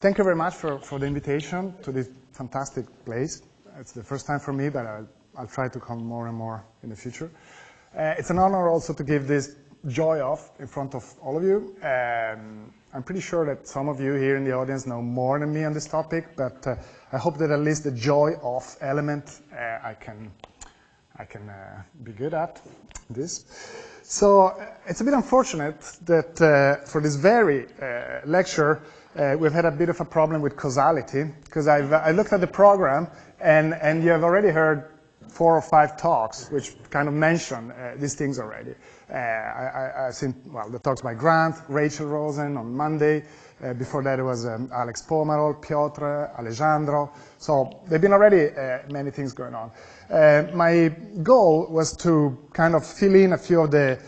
thank you very much for the invitation to this fantastic place. It's the first time for me, but I'll try to come more and more in the future. It's an honor also to give this joy off in front of all of you. I'm pretty sure that some of you here in the audience know more than me on this topic, but I hope that at least the joy off element I can be good at this. So it's a bit unfortunate that for this very lecture we've had a bit of a problem with causality, because I looked at the program and you have already heard 4 or 5 talks which kind of mention these things already. I've seen, well, the talks by Grant, Rachel Rosen on Monday. Before that it was Alex Pomerol, Piotr, Alejandro. So there have been already many things going on. My goal was to kind of fill in a few of the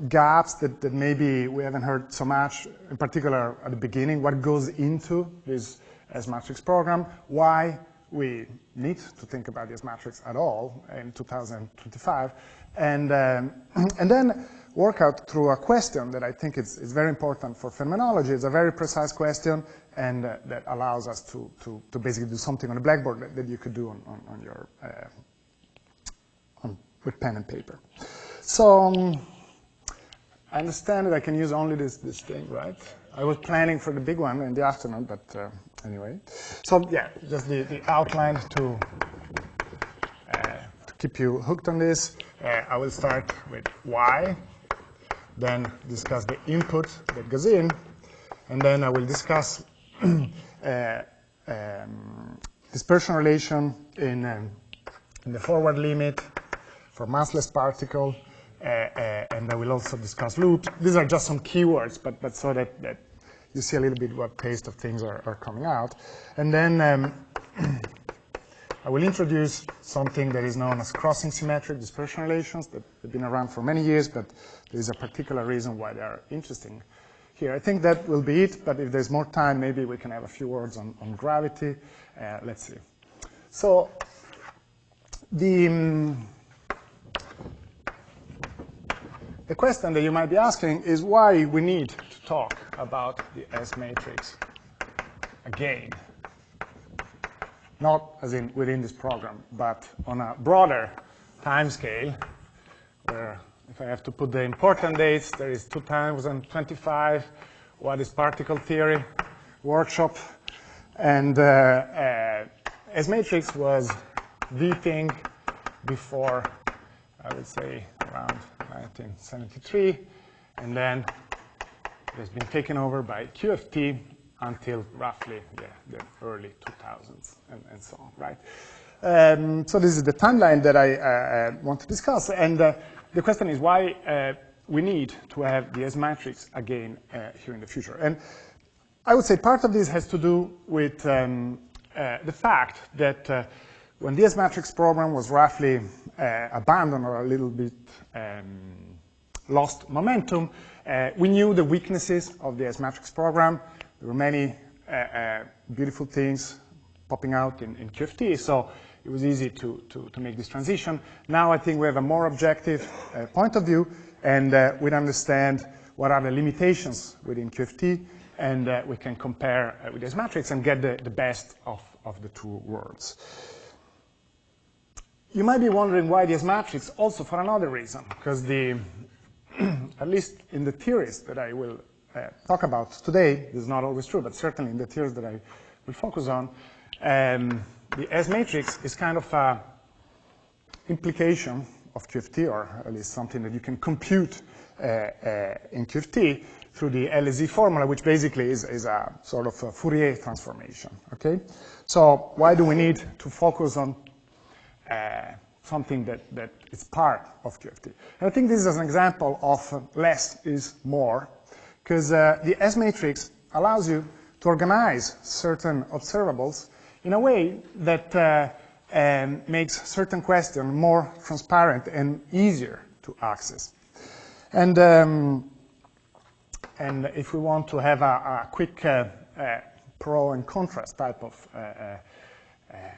gaps that maybe we haven't heard so much, in particular at the beginning, what goes into this S-matrix program, why we need to think about the S-matrix at all in 2025, and then work out through a question that I think is very important for phenomenology. It's a very precise question, and that allows us to basically do something on the blackboard that you could do on your with pen and paper. So I understand that I can use only this thing, right? I was planning for the big one in the afternoon, but anyway. So yeah, just the outline to keep you hooked on this. I will start with why, then discuss the input that goes in, and then I will discuss dispersion relation in the forward limit for massless particle, and I will also discuss loops. These are just some keywords, but so that you see a little bit what taste of things are coming out. And then I will introduce something that is known as crossing symmetric dispersion relations that have been around for many years, but there is a particular reason why they are interesting here. I think that will be it, but if there's more time, maybe we can have a few words on gravity. Let's see. So the question that you might be asking is why we need to talk about the S-matrix again. Not as in within this program, but on a broader time scale, where if I have to put the important dates, there is 2025, what is particle theory workshop, and S-matrix was the thing before, I would say, around 1973, and then it has been taken over by QFT until roughly the early 2000s and so on, right? So this is the timeline that I want to discuss, and the question is why we need to have the S-matrix again here in the future. And I would say part of this has to do with the fact that when the S-matrix program was roughly abandoned or a little bit lost momentum, we knew the weaknesses of the S-matrix program. There were many beautiful things popping out in QFT, so it was easy to make this transition. Now I think we have a more objective point of view, and we understand what are the limitations within QFT, and we can compare with this matrix and get the best of the two worlds. You might be wondering why this matrix, also for another reason, because at least in the theories that I will talk about today, this is not always true, but certainly in the theories that I will focus on, the S-matrix is kind of an implication of QFT, or at least something that you can compute in QFT through the LSE formula, which basically is a sort of a Fourier transformation, okay? So why do we need to focus on something that is part of QFT? And I think this is an example of less is more, because the S-matrix allows you to organize certain observables in a way that makes certain questions more transparent and easier to access. And if we want to have a quick pro and contrast type of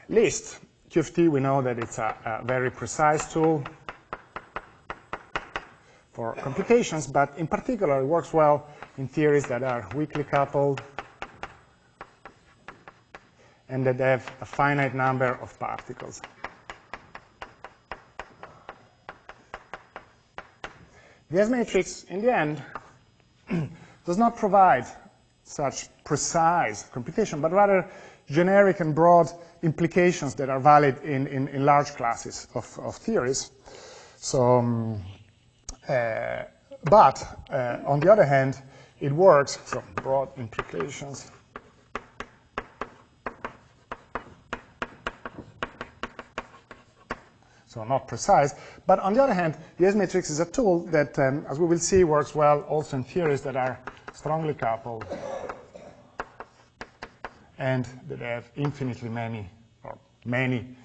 list, QFT, we know that it's a very precise tool for computations, but in particular it works well in theories that are weakly coupled and that have a finite number of particles. The S matrix, in the end, does not provide such precise computation, but rather generic and broad implications that are valid in large classes of theories. So, but on the other hand, it works, so broad implications. So not precise, but on the other hand, the S matrix is a tool that, as we will see, works well also in theories that are strongly coupled and that have infinitely many, or many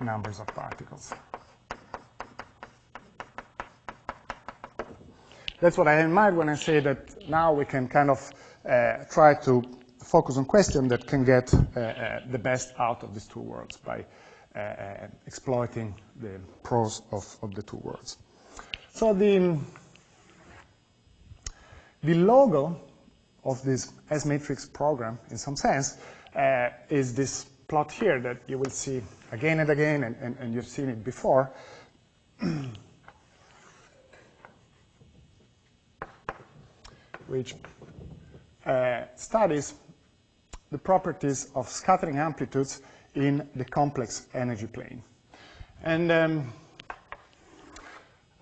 numbers of particles. That's what I have in mind when I say that now we can kind of try to focus on questions that can get the best out of these two worlds by exploiting the pros of the two worlds. So the logo of this S-matrix program, in some sense, is this plot here that you will see again and again, and you've seen it before. Which studies the properties of scattering amplitudes in the complex energy plane. And I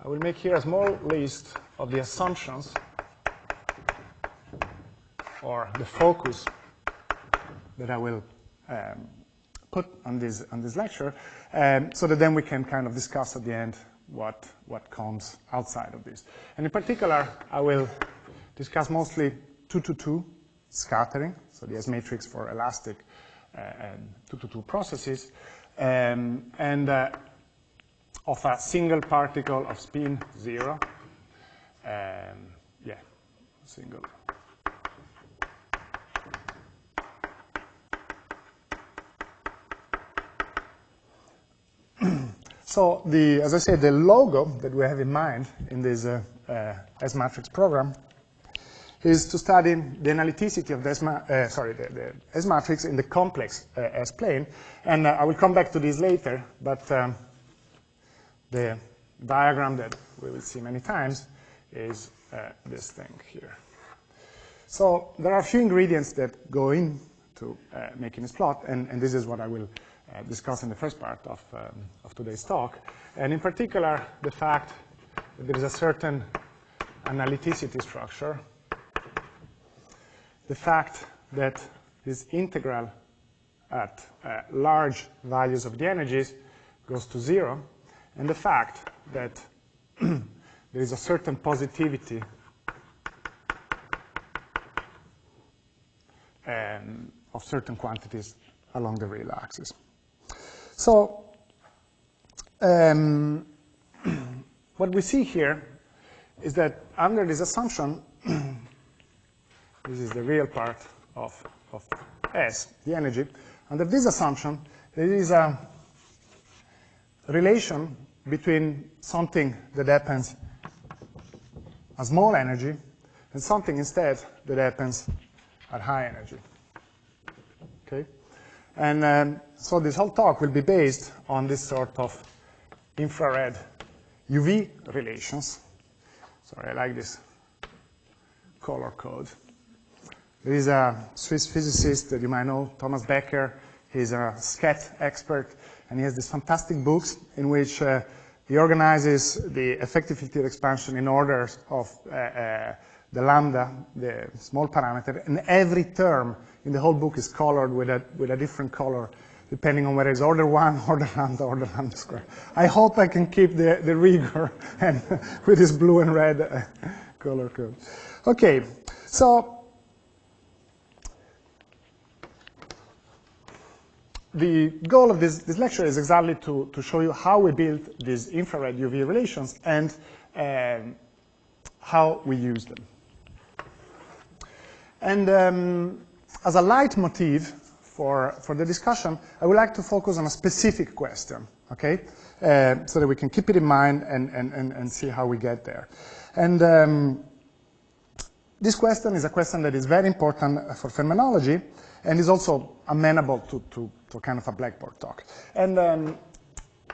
will make here a small list of the assumptions or the focus that I will put on this lecture, so that then we can kind of discuss at the end what comes outside of this. And in particular, I will discuss mostly 2-to-2 scattering, so the S matrix for elastic 2-to-2 processes, and of a single particle of spin 0. Yeah, single. So as I said, the logo that we have in mind in this S-matrix program is to study the analyticity of the S-matrix in the complex S-plane. And I will come back to this later, but the diagram that we will see many times is this thing here. So there are a few ingredients that go into making this plot, and this is what I will discuss in the first part of today's talk. And in particular, the fact that there is a certain analyticity structure, the fact that this integral at large values of the energies goes to 0, and the fact that there is a certain positivity of certain quantities along the real axis. So what we see here is that under this assumption, this is the real part of S, the energy. Under this assumption, there is a relation between something that happens at small energy and something instead that happens at high energy. Okay? And so this whole talk will be based on this sort of infrared UV relations. Sorry, I like this color code. There is a Swiss physicist that you might know, Thomas Becker. He's a SCET expert, and he has these fantastic books in which he organizes the effective field theory expansion in orders of the lambda, the small parameter, and every term in the whole book is colored with a different color, depending on whether it's order 1, order lambda square. I hope I can keep the rigor and with this blue and red color code. Okay, so the goal of this lecture is exactly to show you how we build these infrared UV relations and how we use them. And as a leitmotiv for the discussion, I would like to focus on a specific question, okay? So that we can keep it in mind and see how we get there. And this question is a question that is very important for phenomenology, and is also amenable to kind of a blackboard talk. And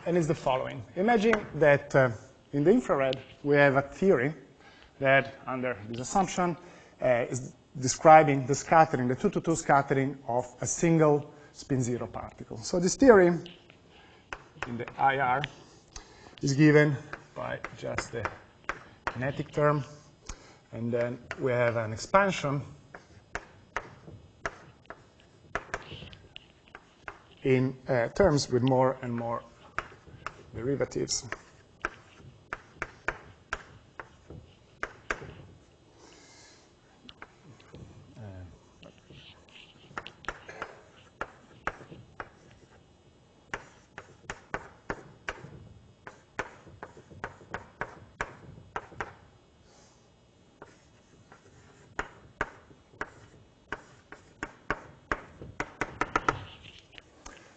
it's the following. Imagine that in the infrared, we have a theory that, under this assumption, is describing the scattering, the 2-to-2 scattering of a single spin-zero particle. So this theory, in the IR, is given by just the kinetic term, and then we have an expansion in terms with more and more derivatives.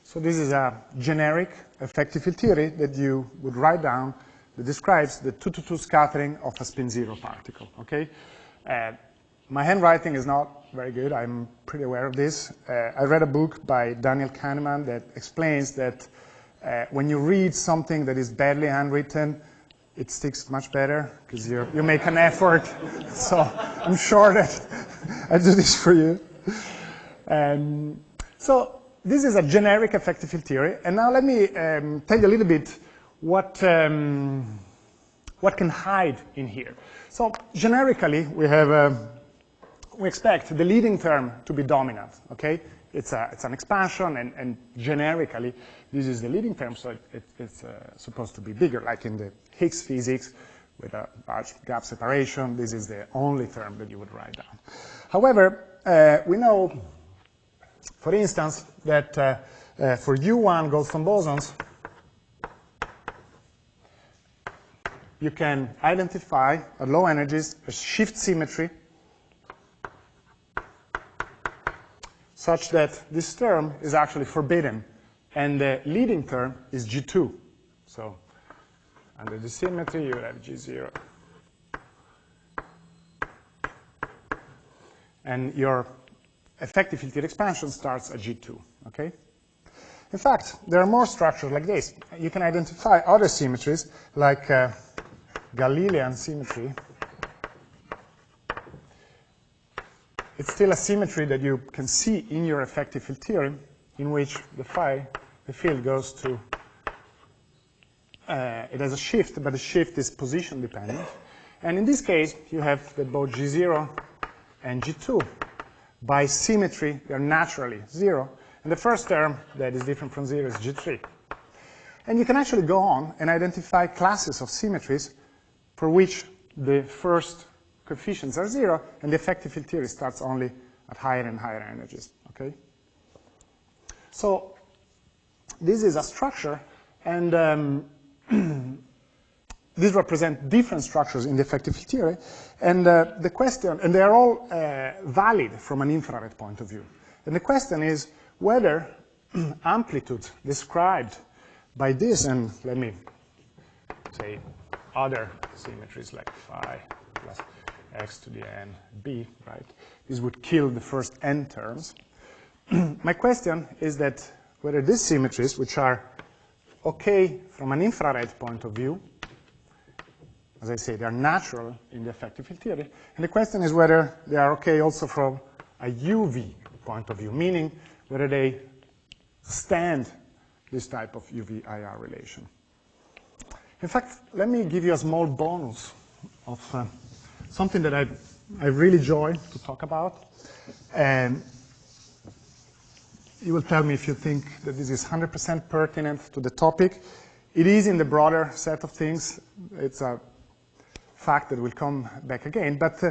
So this is a generic effective field theory that you would write down that describes the 2-to-2 scattering of a spin-zero particle, okay? My handwriting is not very good. I'm pretty aware of this. I read a book by Daniel Kahneman that explains that when you read something that is badly handwritten, it sticks much better because you make an effort. So I'm sure that I do this for you. So this is a generic effective field theory, and now let me tell you a little bit what can hide in here. So generically, we expect the leading term to be dominant. Okay, it's an expansion, and generically, this is the leading term, so it's supposed to be bigger, like in the Higgs physics with a large gap separation. This is the only term that you would write down. However, we know, for instance, that for U1 Goldstone bosons, you can identify at low energies a shift symmetry such that this term is actually forbidden, and the leading term is G2. So under the symmetry, you have G0. And your effective field theory expansion starts at G2, okay? In fact, there are more structures like this. You can identify other symmetries, like Galilean symmetry. It's still a symmetry that you can see in your effective field theory, in which the field goes to, it has a shift, but the shift is position dependent. And in this case, you have that both G0 and G2, by symmetry, they're naturally 0. And the first term that is different from 0 is G3. And you can actually go on and identify classes of symmetries for which the first coefficients are 0, and the effective field theory starts only at higher and higher energies, okay? So this is a structure, and these represent different structures in the effective field theory, and the question, and they are all valid from an infrared point of view. And the question is whether amplitudes described by this, and let me say other symmetries like phi plus x to the n b, right? This would kill the first n terms. My question is that whether these symmetries, which are okay from an infrared point of view, as I say, they are natural in the effective field theory, and the question is whether they are okay also from a UV point of view, meaning whether they stand this type of UV-IR relation. In fact, let me give you a small bonus of something that I really enjoy to talk about. And you will tell me if you think that this is 100% pertinent to the topic. It is in the broader set of things. It's a fact that will come back again. But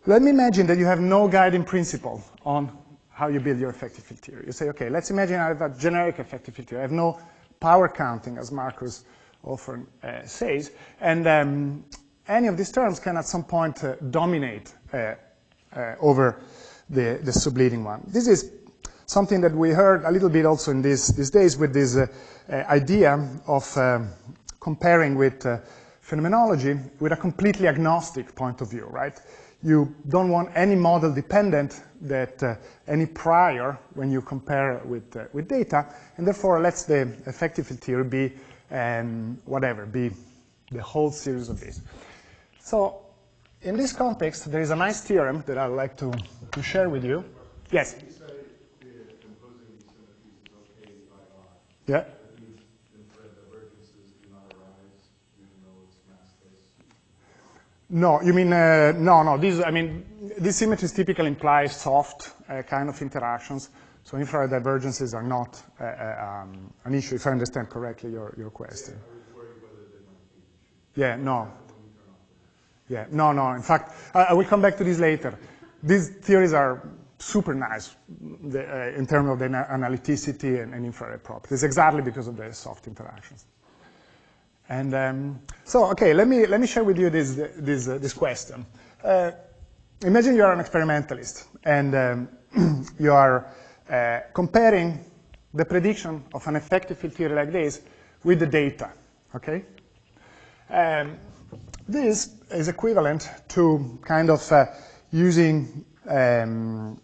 let me imagine that you have no guiding principle on how you build your effective field theory. You say, okay, let's imagine I have a generic effective field theory. I have no power counting, as Marcus often says. And any of these terms can at some point dominate over the subleading one. This is something that we heard a little bit also in these days with this idea of comparing with phenomenology with a completely agnostic point of view, right? you don't want any model dependent that any prior when you compare with data, and therefore lets the effective field theory be whatever, be the whole series of these. So in this context, there is a nice theorem that I'd like to share with you. Yes? You say composing these symmetries is okay by R. Yeah. That means infrared divergences do not arise even though it's massless. No, you mean, no. These symmetries typically imply soft kind of interactions, so infrared divergences are not an issue, if I understand correctly your question. I was worried whether they might be an issue. Yeah, no. When you turn off the Yeah, no. In fact, I will come back to this later. These theories are super nice in terms of the analyticity and infrared properties, exactly because of the soft interactions. And so, okay, let me share with you this question. Imagine you are an experimentalist, and you are comparing the prediction of an effective field theory like this with the data, okay? This is equivalent to kind of using to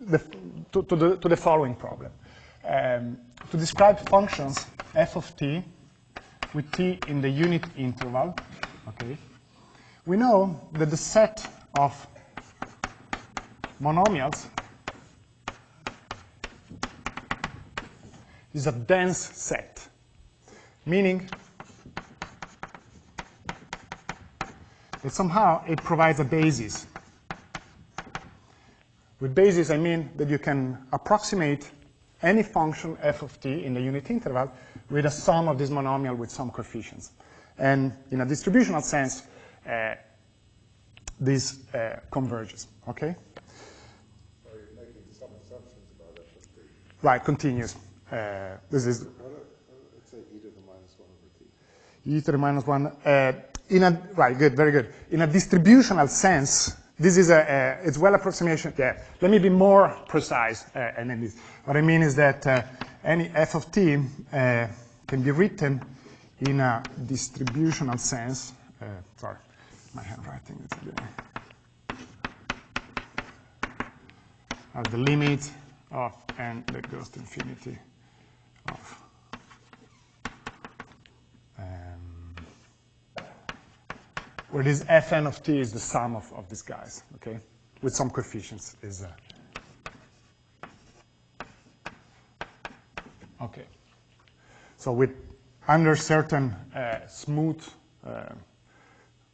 the following problem. To describe functions f of t with t in the unit interval, okay, we know that the set of monomials is a dense set, meaning that somehow it provides a basis. With basis, I mean that you can approximate any function f of t in the unit interval with a sum of this monomial with some coefficients. And in a distributional sense, this converges, okay? So you're making some assumptions about f of t. Right, continues. This is Let's say e to the minus 1 over t. e to the minus 1. Right, good, very good. In a distributional sense, this is it's well approximation. Yeah, let me be more precise. And then what I mean is that any f of t can be written in a distributional sense. Sorry, my handwriting is as the limit of n that goes to infinity of where this fn of t is the sum of these guys, okay, with some coefficients is okay. So with under certain smooth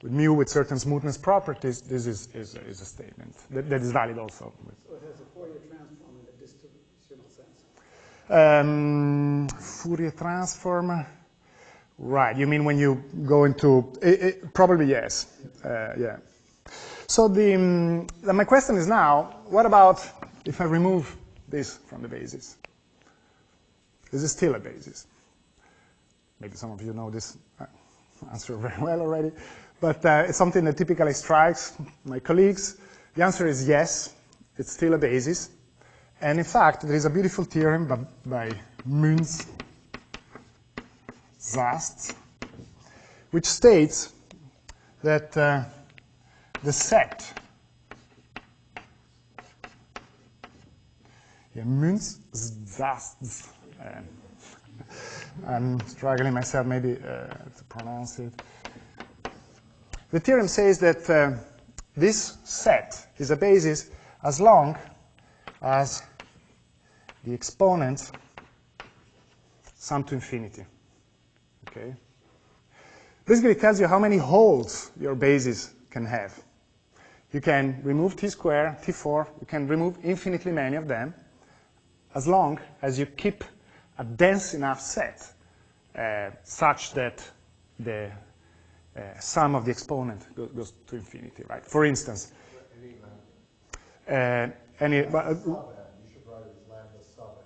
with mu with certain smoothness properties, this is a statement that is valid also. So it has a Fourier transform in the distributional sense. Fourier transform. Right, you mean when you go into, probably yes, yeah. So my question is now, what about if I remove this from the basis? Is it still a basis? Maybe some of you know this answer very well already, but it's something that typically strikes my colleagues. The answer is yes, it's still a basis. And in fact, there is a beautiful theorem by Münz, Zast, which states that the set, Münz, Zast, I'm struggling myself maybe to pronounce it. The theorem says that this set is a basis as long as the exponents sum to infinity. Okay. Basically, it tells you how many holes your basis can have. You can remove t squared, t4, you can remove infinitely many of them, as long as you keep a dense enough set such that the sum of the exponent goes to infinity, right? For instance, You should write it as lambda sub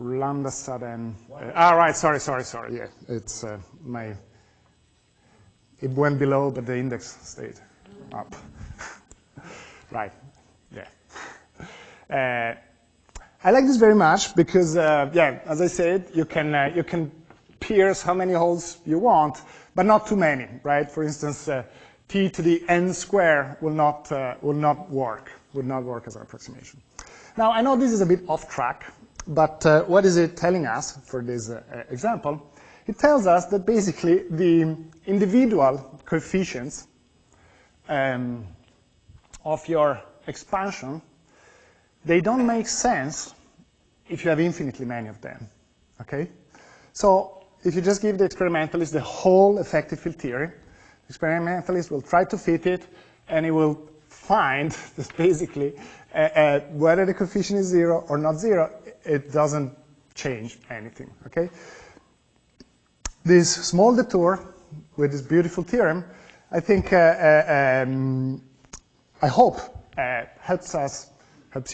n. lambda sub n. Right, sorry, yeah. It's it went below, but the index stayed up. Right, yeah. I like this very much because, yeah, as I said, you can pierce how many holes you want, but not too many, right? For instance, t to the n square will not work as an approximation. Now, I know this is a bit off track, but what is it telling us for this example? It tells us that basically the individual coefficients of your expansion, they don't make sense if you have infinitely many of them, okay? So if you just give the experimentalist the whole effective field theory, the experimentalist will try to fit it, and he will find that basically whether the coefficient is 0 or not 0, it doesn't change anything, okay? This small detour with this beautiful theorem, I think, I hope helps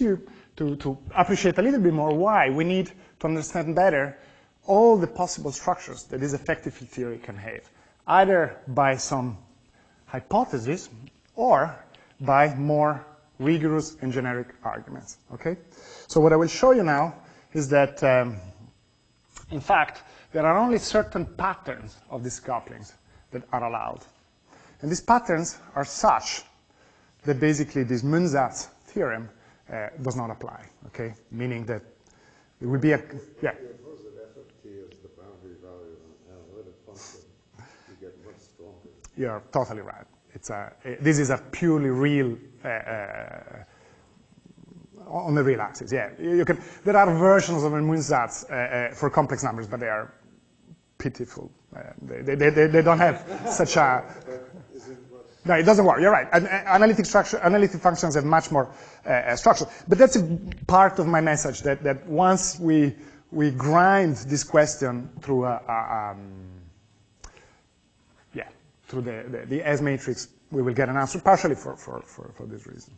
you to appreciate a little bit more why we need to understand better all the possible structures that this effective field theory can have, either by some hypothesis or by more rigorous and generic arguments, okay? So what I will show you now is that, in fact, there are only certain patterns of these couplings that are allowed. And these patterns are such that basically this Munzat's theorem does not apply, okay? Meaning that it will be a, yeah. Suppose that f of t is the boundary value of an analytic function, you get much stronger. You're totally right. This is a purely real, on the real axis, yeah. There are versions of a Munzat's for complex numbers, but they are pitiful. They don't have such a... No, it doesn't work. You're right. Analytic functions have much more structure. But that's a part of my message, that once we grind this question through through the S matrix, we will get an answer, partially for this reason.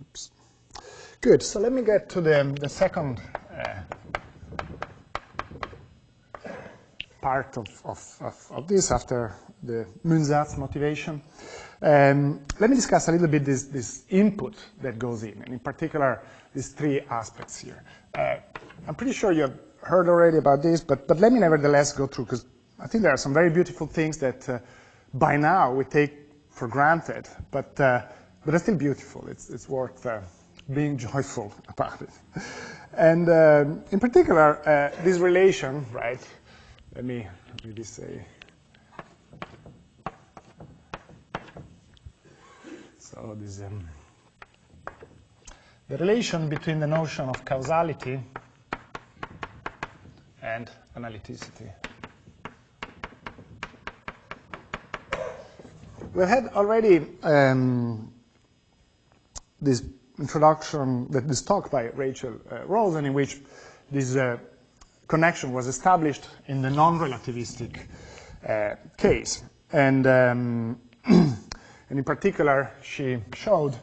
Oops. Good. So let me get to the second part of this after the Munzat's motivation. Let me discuss a little bit this input that goes in, and in particular, these three aspects here. I'm pretty sure you've heard already about this, but let me nevertheless go through, because I think there are some very beautiful things that by now we take for granted, but they're still beautiful. It's worth being joyful about it. And in particular, this relation, right? Let me maybe say. So this the relation between the notion of causality and analyticity. We had already this introduction, this talk by Rachel Rosen, in which this connection was established in the non-relativistic case. And in particular, she showed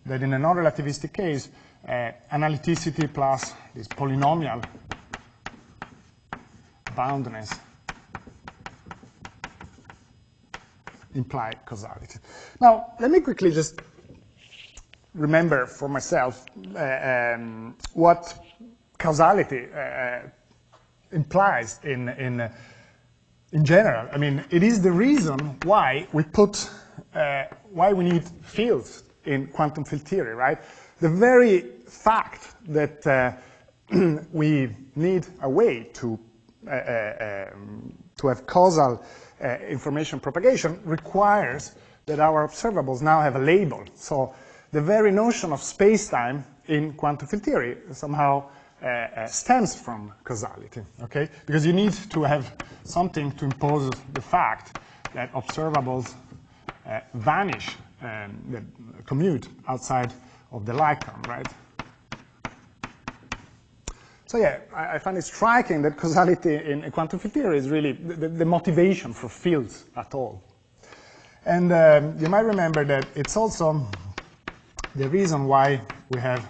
that in a non-relativistic case, analyticity plus this polynomial boundness imply causality. Now, let me quickly just remember for myself what causality implies in general. I mean, it is the reason why we put, why we need fields in quantum field theory, right? The very fact that we need a way to have causal information propagation requires that our observables now have a label. So the very notion of space-time in quantum field theory somehow stems from causality, okay? Because you need to have something to impose the fact that observables vanish and commute outside of the Lycan, right? So yeah, I find it striking that causality in quantum field theory is really the motivation for fields at all. And you might remember that it's also the reason why we have,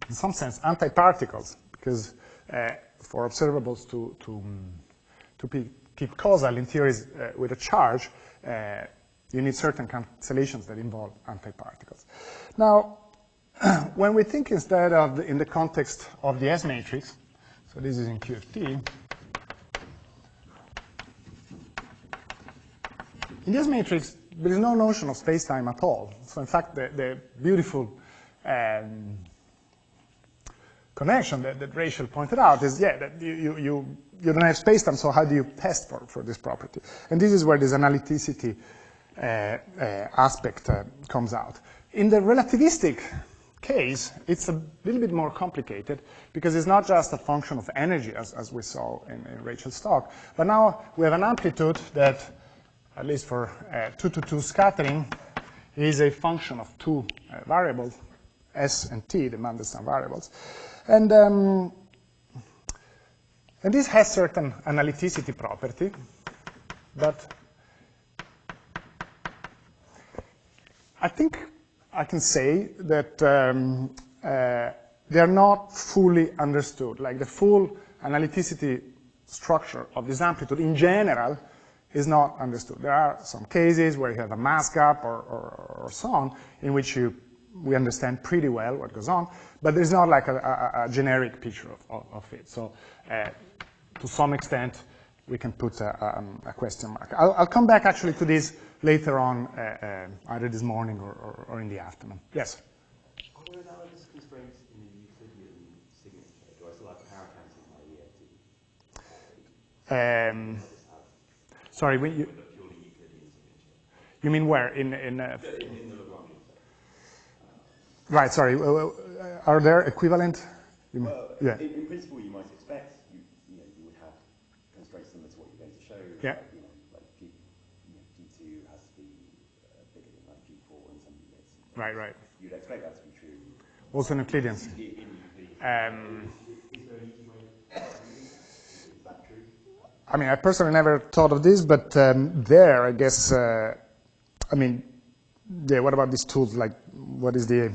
in some sense, antiparticles, because for observables to keep causal in theories with a charge, You need certain cancellations that involve antiparticles. Now, when we think instead of in the context of the S matrix, so this is in QFT, in the S matrix, there is no notion of space-time at all. So in fact, the beautiful connection that Rachel pointed out is, yeah, that you don't have space-time, so how do you test for this property? And this is where this analyticity aspect comes out. In the relativistic case, it's a little bit more complicated because it's not just a function of energy, as we saw in Rachel's talk, but now we have an amplitude that, at least for 2-to-2 scattering, is a function of two variables, S and T, the Mandelstam variables. And this has certain analyticity property, but I think I can say that they're not fully understood. Like the full analyticity structure of this amplitude in general is not understood. There are some cases where you have a mass gap or so on, in which we understand pretty well what goes on, but there's not like a generic picture of it. So to some extent, we can put a question mark. I'll come back actually to this later on, either this morning or in the afternoon. Yes? Are there analogous constraints in the Euclidean signature? Do I still have power counting my EFT? Sorry, purely Euclidean signature. You mean where? In the Lagrangian set. Right, sorry. Are there equivalent? Well, yeah. In principle, you might expect you would have constraints similar to what you're going to show. Yeah. Like P2 has to be bigger than like P4 in some units. Right. You'd expect that to be true. Also in Euclideans. Is there an easy way is that true? I mean, I personally never thought of this, but there, I guess, I mean, yeah, what about these tools? Like, what is the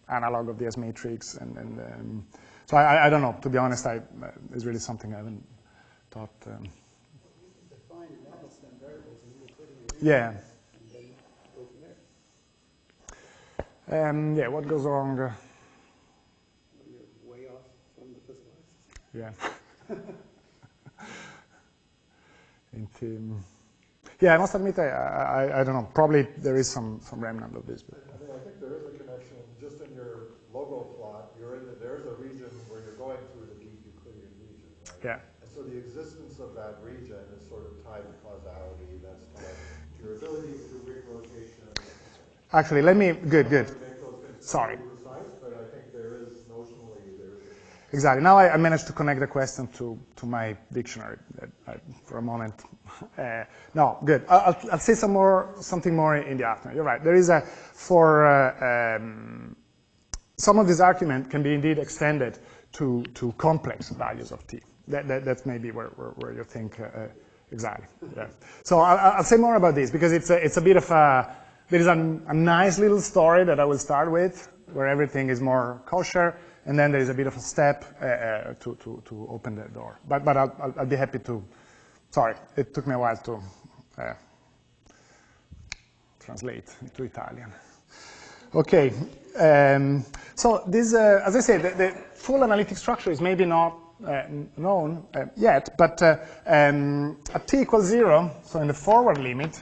analog of the S matrix? And so I don't know. To be honest, it's really something I haven't thought. You can define Mandelstam variables in Euclidean. Yeah. And then go from there. Yeah, what goes wrong? When you're way off from the physical axis. Yeah. Yeah, I must admit, I don't know. Probably there is some remnant of this. But. I think there is a connection. Just in your logo plot, there's a region where you're going through the deep Euclidean region, right? Yeah. And so the existence of that region is sort of tied to causality. That's tied to your ability to ring rotation. Actually, let me. Good. Sorry. Precise, but I think there is notionally there is. Exactly. Now I managed to connect the question to my dictionary for a moment. No, good. I'll say something more in the afternoon. You're right. There is some of this argument can be indeed extended to complex values of t. That's maybe where you think exactly. Yeah. So I'll say more about this because it's a bit of there is a nice little story that I will start with where everything is more kosher. And then there is a bit of a step to open the door. But I'll be happy to, sorry, it took me a while to translate into Italian. Okay, so this, as I said, the full analytic structure is maybe not known yet, but at t equals 0, so in the forward limit,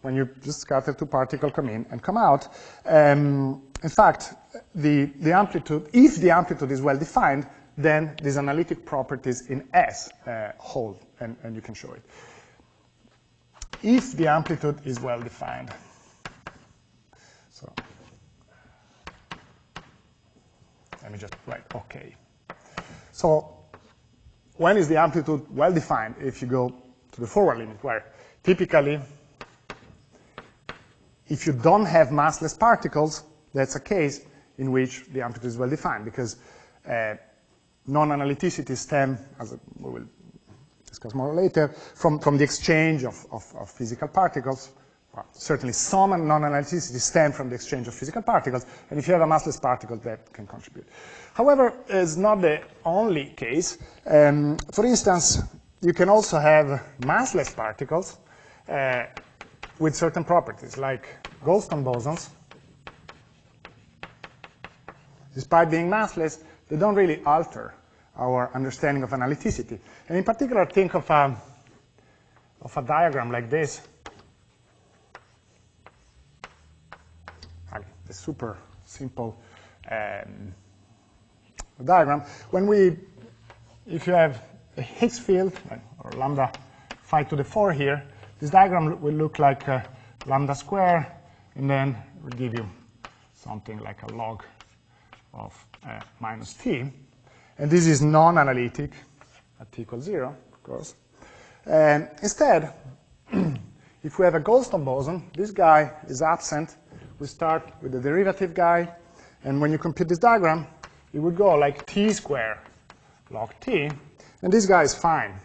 when you just scatter two particles come in and come out, in fact, the amplitude, if the amplitude is well defined, then these analytic properties in S hold, and you can show it. If the amplitude is well defined, so let me just write OK. So when is the amplitude well defined? If you go to the forward limit, where typically, if you don't have massless particles, that's a case in which the amplitude is well defined because non-analyticity stem, as we will discuss more later, from the exchange of physical particles. Well, certainly some non-analyticity stem from the exchange of physical particles, and if you have a massless particle, that can contribute. However, it's not the only case. For instance, you can also have massless particles with certain properties, like Goldstone bosons. Despite being massless, they don't really alter our understanding of analyticity. And in particular, think of a diagram like this. A super simple diagram. If you have a Higgs field, or lambda phi to the 4 here, this diagram will look like lambda square, and then it will give you something like a log of minus t. And this is non-analytic at t equals 0, of course. And instead, if we have a Goldstone boson, this guy is absent. We start with the derivative guy, and when you compute this diagram, it would go like t squared log t, and this guy is fine.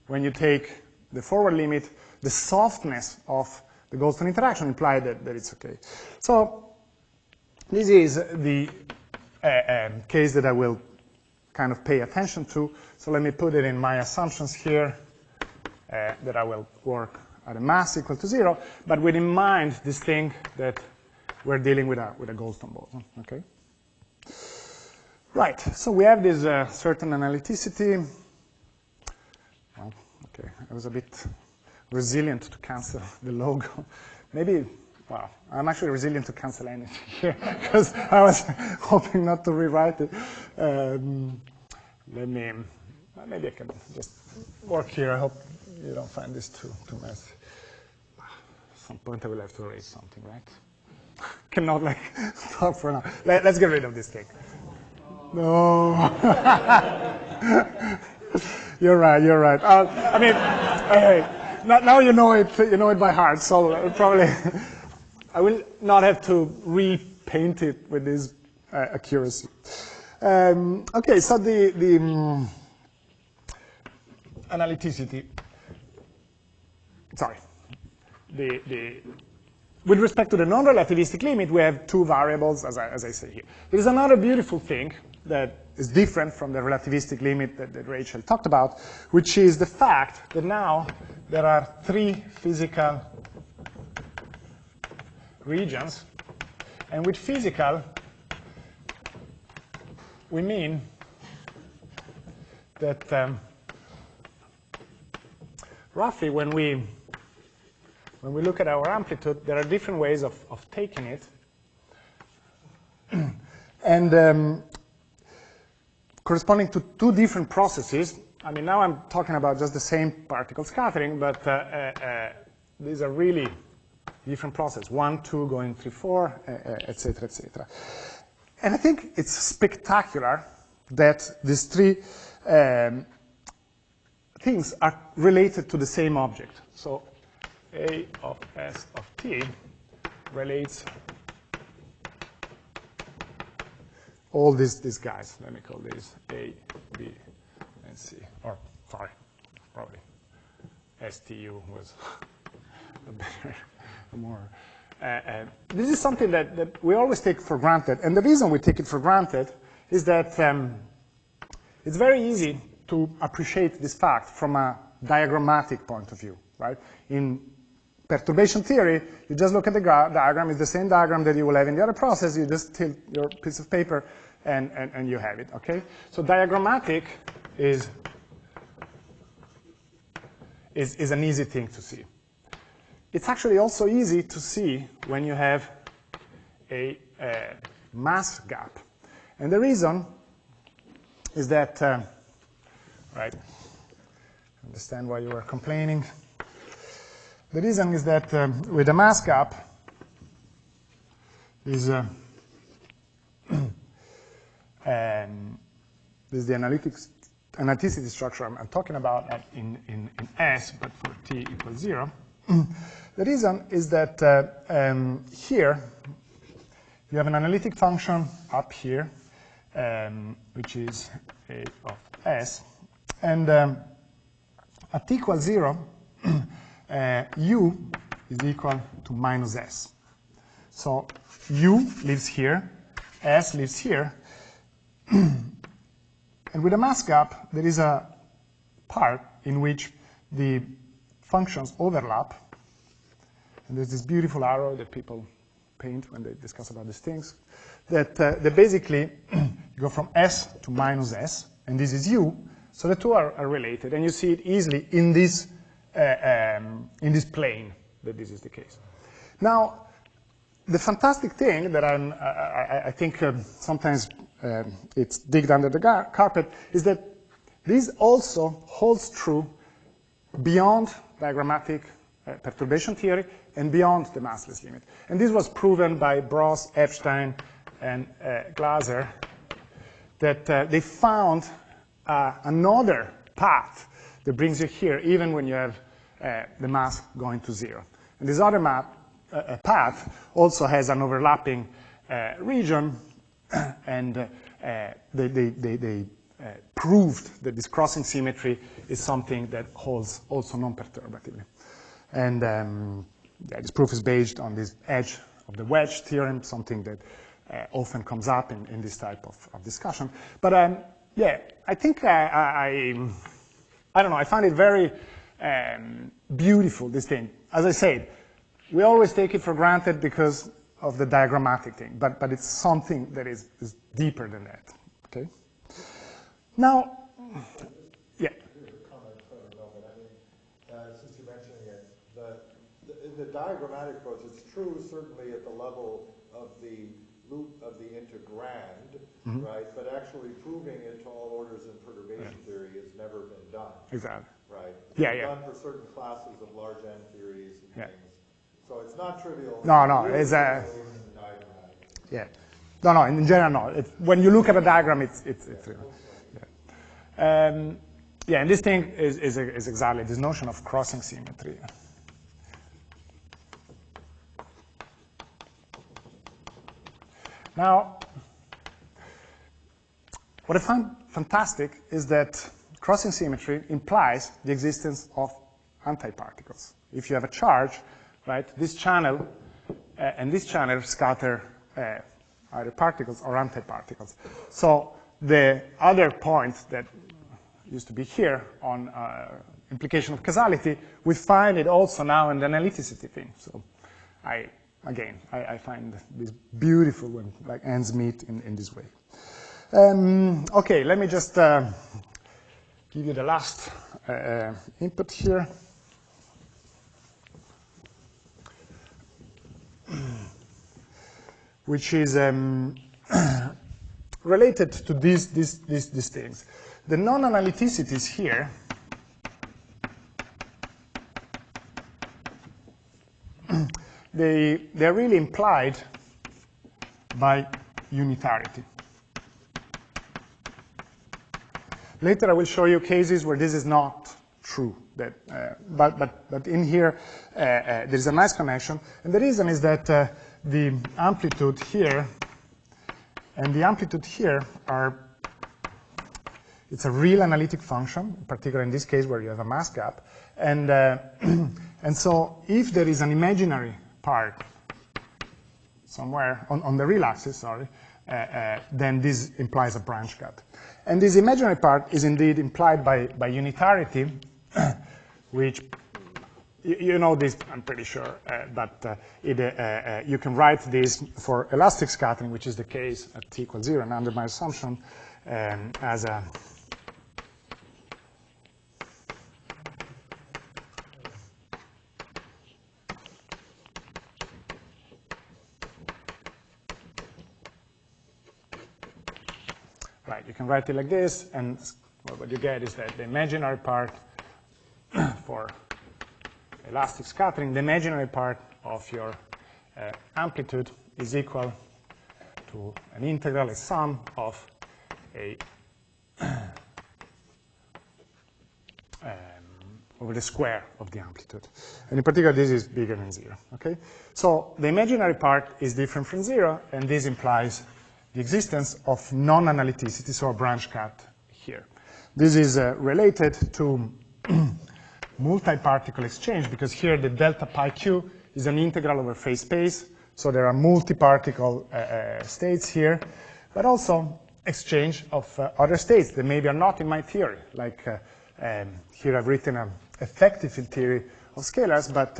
When you take the forward limit, the softness of the Goldstone interaction implies that it's okay. So this is the case that I will kind of pay attention to. So let me put it in my assumptions here, that I will work at a mass equal to 0, but with in mind this thing that we're dealing with a Goldstone boson, okay? Right, so we have this certain analyticity. Well, okay, I was a bit resilient to cancel the logo. Maybe, well, I'm actually resilient to cancel anything here, because I was hoping not to rewrite it. Maybe I can just work here. I hope you don't find this too messy. At some point I will have to erase something, right? Cannot like stop for now. Let's get rid of this thing. No. You're right. I mean, hey, now you know it by heart. So probably I will not have to repaint it with this accuracy. Okay, so the analyticity. Sorry. With respect to the non-relativistic limit, we have two variables, as I say here. There is another beautiful thing that is different from the relativistic limit that Rachel talked about, which is the fact that now there are three physical regions. And with physical, we mean that roughly when we look at our amplitude, there are different ways of taking it. And corresponding to two different processes, I mean, now I'm talking about just the same particle scattering, but these are really different processes, 1, 2, going 3, 4, etc., etc. And I think it's spectacular that these three things are related to the same object. So A of S of t relates all these guys. Let me call these A, B, and C. Or, sorry, probably STU was a better, more. This is something that we always take for granted. And the reason we take it for granted is that it's very easy to appreciate this fact from a diagrammatic point of view, right? In perturbation theory, you just look at the diagram. It's the same diagram that you will have in the other process. You just tilt your piece of paper and you have it, okay? So diagrammatic is an easy thing to see. It's actually also easy to see when you have a mass gap. And the reason is that, right, I understand why you were complaining. The reason is that with a mass gap, is this is the analyticity structure I'm talking about in S, but for t equals 0. The reason is that here you have an analytic function up here, which is A of S, and at t equals 0, u is equal to minus s. So u lives here, s lives here, and with a mass gap, there is a part in which the functions overlap, And there's this beautiful arrow that people paint when they discuss about these things, that basically go from S to minus S, and this is U, so the two are related, and you see it easily in this plane, that this is the case. Now, the fantastic thing that I think sometimes it's digged under the carpet is that this also holds true beyond diagrammatic perturbation theory and beyond the massless limit. And this was proven by Bross, Epstein, and Glaser, that they found another path that brings you here, even when you have the mass going to 0. And this other path also has an overlapping region, and they proved that this crossing symmetry is something that holds also non-perturbatively. And yeah, this proof is based on this edge of the wedge theorem, something that often comes up in this type of discussion. But yeah, I think I don't know, I find it very beautiful, this thing. As I said, we always take it for granted because of the diagrammatic thing, but it's something that is deeper than that, okay? Now, yeah. Comment for a moment. I mean, since you're mentioning it, in the diagrammatic approach, it's true certainly at the level of the loop of the integrand, right? But actually proving it to all orders in perturbation theory has never been done. Exactly. Right? Yeah, it's yeah. done for certain classes of large N theories and things. So it's not trivial. No, really it's diagrammatic. yeah. No, in general, no. When you look at a diagram, it's yeah, and this thing is exactly this notion of crossing symmetry. Now, what I find fantastic is that crossing symmetry implies the existence of antiparticles. If you have a charge, right, this channel and this channel scatter either particles or antiparticles. So the other point that used to be here on implication of causality, we find it also now in the analyticity thing. So I find this beautiful when like ends meet in this way. Okay, let me just give you the last input here. Which is related to these things. The non-analyticities here they're really implied by unitarity. Later I will show you cases where this is not true, that, but in here there's a nice connection, and the reason is that the amplitude here and the amplitude here it's a real analytic function, in particular in this case where you have a mass gap, and so if there is an imaginary part somewhere on the real axis, sorry, then this implies a branch cut. And this imaginary part is indeed implied by unitarity, which you know this, I'm pretty sure, but you can write this for elastic scattering, which is the case at t equals 0, and under my assumption, as a right, you can write it like this, and what you get is that the imaginary part for elastic scattering, the imaginary part of your amplitude is equal to an integral, a sum of a over the square of the amplitude. And in particular, this is bigger than 0, okay? So the imaginary part is different from 0, and this implies the existence of non-analyticity, so a branch cut here. This is related to multi-particle exchange, because here the delta pi q is an integral over phase space, so there are multi-particle states here, but also exchange of other states that maybe are not in my theory, like here I've written an effective field theory of scalars, but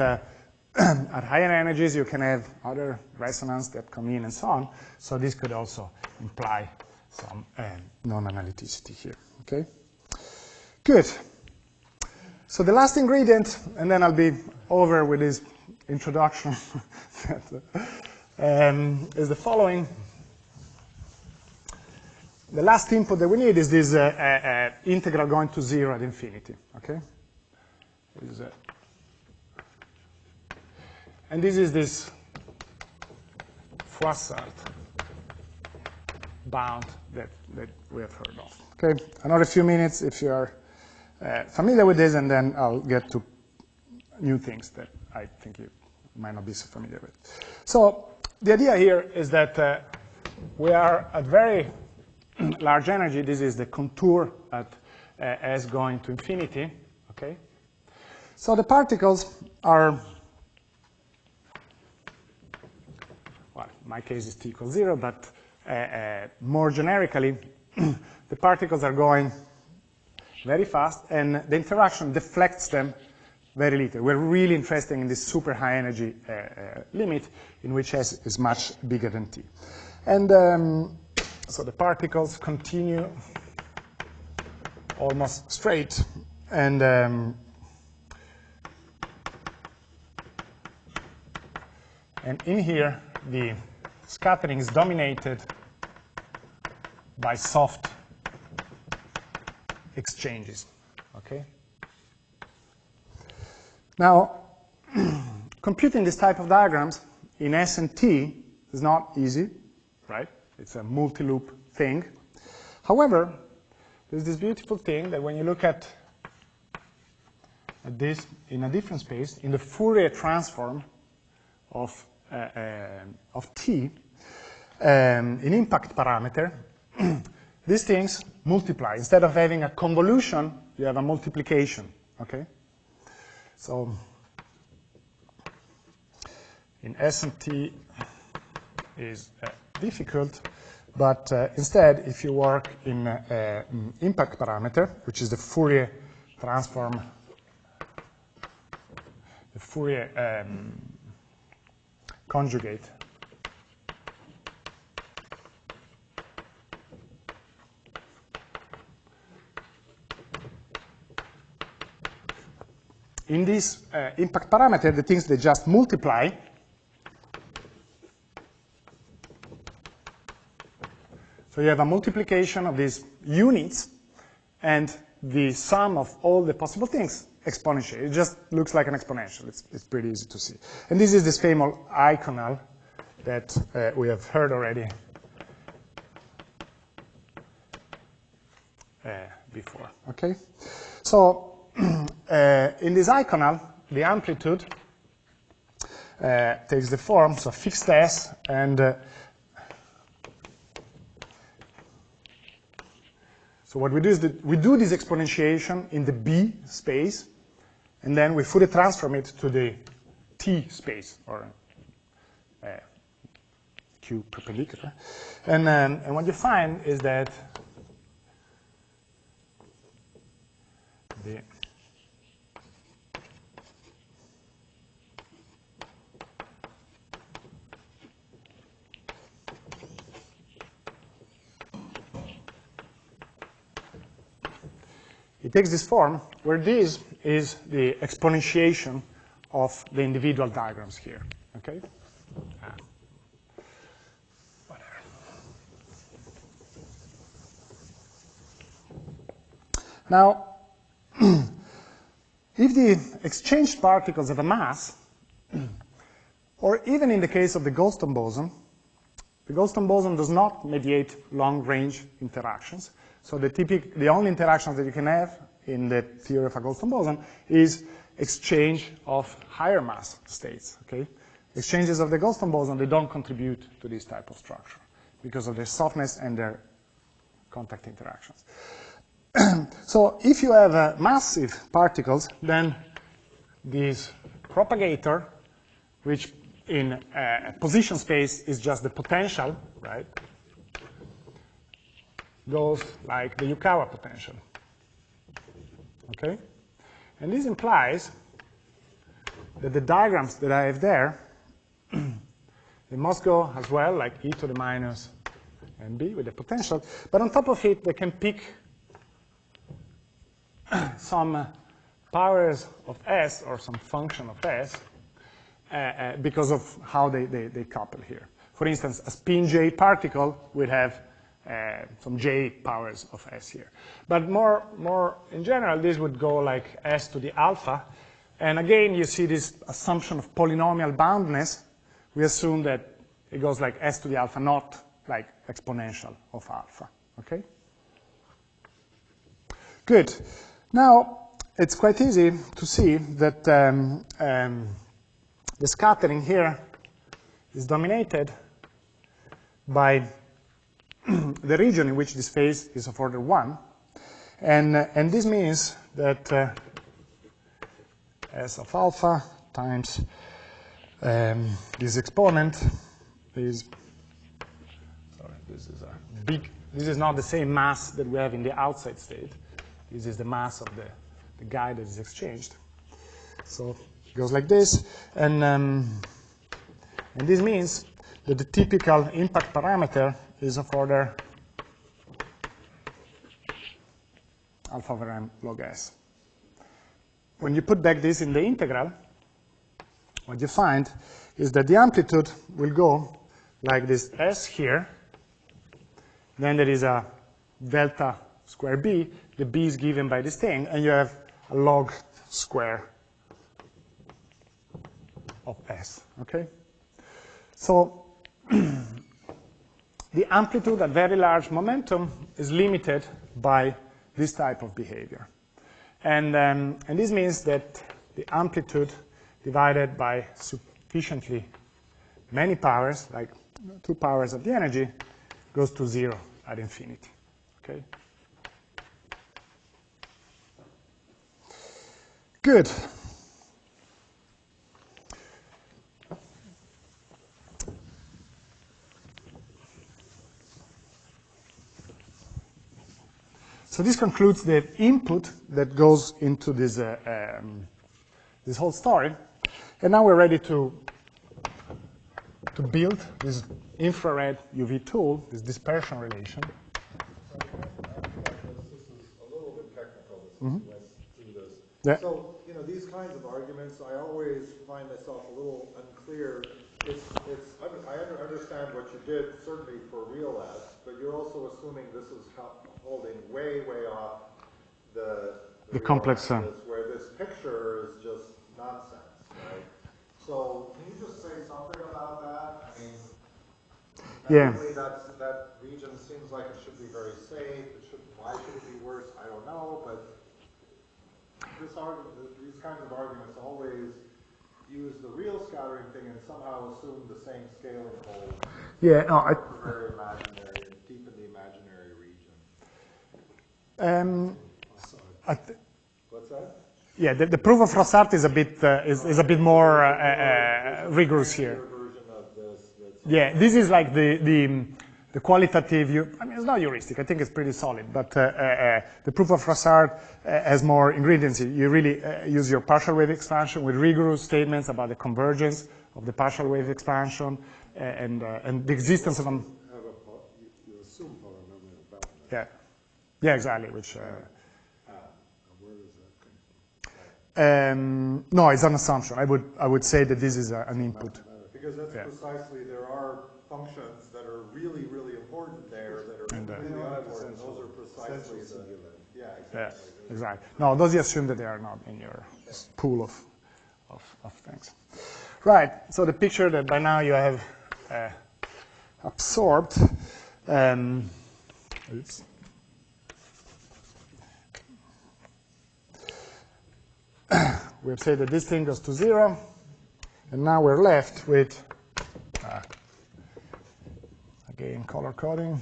at higher energies, you can have other resonance that come in and so on. So this could also imply some non-analyticity here. Okay? Good. So the last ingredient, and then I'll be over with this introduction, is the following. The last input that we need is this integral going to 0 at infinity. Okay? And this is this Froissart bound that we have heard of. Okay, another few minutes if you are familiar with this, and then I'll get to new things that I think you might not be so familiar with. So the idea here is that we are at very large energy. This is the contour at S going to infinity. Okay, so the particles are, well, in my case it's t equals 0, but more generically, the particles are going very fast, and the interaction deflects them very little. We're really interested in this super high energy limit, in which S is much bigger than t. And so the particles continue almost straight, and in here, the scattering is dominated by soft exchanges. Okay? Now, computing this type of diagrams in S and T is not easy, right? It's a multi-loop thing. However, there's this beautiful thing that when you look at this in a different space, in the Fourier transform of T, in impact parameter, these things multiply. Instead of having a convolution, you have a multiplication, okay? So in S and T is difficult, but instead, if you work in impact parameter, which is the Fourier transform, the Fourier conjugate, in this impact parameter, the things they just multiply. So you have a multiplication of these units, and the sum of all the possible things exponential. It just looks like an exponential. It's pretty easy to see. And this is this famous iconal that we have heard already before. Okay, so in this iconal, the amplitude takes the form, so fixed S, and so what we do is that we do this exponentiation in the B space, and then we Fourier transform it to the T space, or Q perpendicular. And what you find is that it takes this form where this is the exponentiation of the individual diagrams here, okay? Whatever. Now, if the exchanged particles have a mass, or even in the case of the Goldstone boson does not mediate long-range interactions. So the only interactions that you can have in the theory of a Goldstone boson is exchange of higher mass states. Okay? Exchanges of the Goldstone boson, they don't contribute to this type of structure because of their softness and their contact interactions. So if you have massive particles, then this propagator, which in position space is just the potential, right, goes like the Yukawa potential. Okay? And this implies that the diagrams that I have there, they must go as well, like e to the minus mb with the potential. But on top of it, they can pick some powers of s or some function of s because of how they couple here. For instance, a spin j particle would have some j powers of s here. But more in general, this would go like s to the alpha. And again, you see this assumption of polynomial boundness. We assume that it goes like s to the alpha, not like exponential of alpha. Okay? Good. Now, it's quite easy to see that the scattering here is dominated by the region in which this phase is of order 1. And this means that S of alpha times this exponent is, sorry, this is a big, this is not the same mass that we have in the outside state. This is the mass of the guy that is exchanged. So it goes like this. And this means that the typical impact parameter is of order alpha over m log s. When you put back this in the integral, what you find is that the amplitude will go like this s here. Then there is a delta square b. The b is given by this thing, and you have a log square of s. Okay? So the amplitude at very large momentum is limited by this type of behavior. And this means that the amplitude divided by sufficiently many powers, like 2 powers of the energy, goes to 0 at infinity. Okay? Good. So this concludes the input that goes into this, this whole story. And now we're ready to build this infrared UV tool, this dispersion relation. This is a little bit technical, this is went through this. Yeah. So, you know, these kinds of arguments, I always find myself a little unclear. I understand what you did, certainly for real S, but you're also assuming this is holding way, way off the complex sum, where this picture is just nonsense, right? So can you just say something about that? I mean, Yeah. that region seems like it should be very safe. Why should it be worse? I don't know, but these kinds of arguments always use the real scattering thing and somehow assume the same scaling holds. Yeah, no, Very imaginary, deep in the imaginary region. What's that? Yeah, the proof of Rosart is a bit is a bit more rigorous here. Version of this. Yeah, this is like the qualitative. I mean, it's not heuristic. I think it's pretty solid. But the proof of Rosart has more ingredients. You really use your partial wave expansion with rigorous statements about the convergence of the partial wave expansion and the existence of them. You assume polynomial boundness. Yeah, yeah, exactly. Which. Where does that come from? No, it's an assumption. I would say that this is an input. Because that's precisely, there are functions that are really, really important there that are really unimportant. Those are precisely the, yeah, exactly. Yeah, exactly. No, those you assume that they are not in your pool of things. Right, so the picture that by now you have absorbed, oops. We have said that this thing goes to 0, and now we're left with, again, color coding.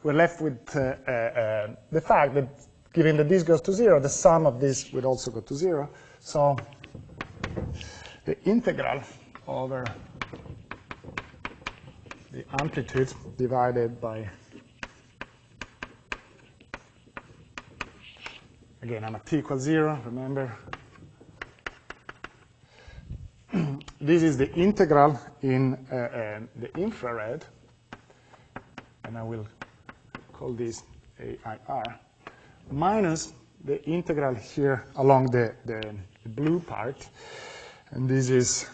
We're left with the fact that given that this goes to 0, the sum of this would also go to 0. So the integral over the amplitude divided by, again, I'm at t equals 0, remember, this is the integral in the infrared, and I will call this AIR, minus the integral here along the blue part, and this is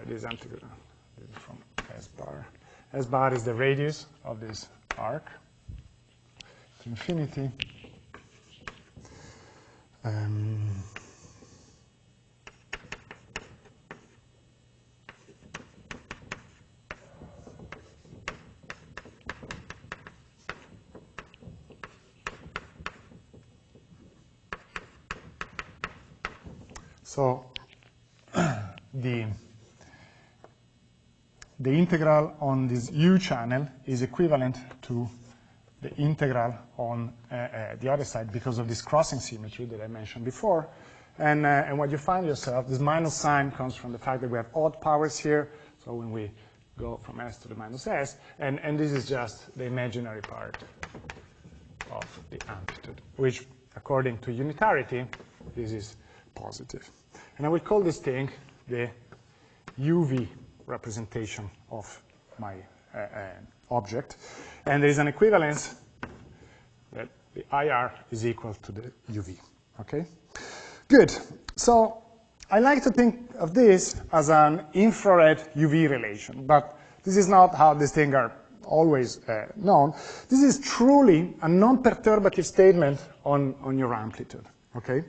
this integral from S bar. S bar is the radius of this arc to infinity. So the integral on this U channel is equivalent to the integral on the other side because of this crossing symmetry that I mentioned before. And what you find yourself, this minus sign comes from the fact that we have odd powers here. So when we go from S to the minus S, and this is just the imaginary part of the amplitude, which according to unitarity, this is positive. And I will call this thing the UV representation of my object. And there is an equivalence that the IR is equal to the UV. Okay? Good. So I like to think of this as an infrared UV relation, but this is not how these things are always known. This is truly a non-perturbative statement on your amplitude. Okay?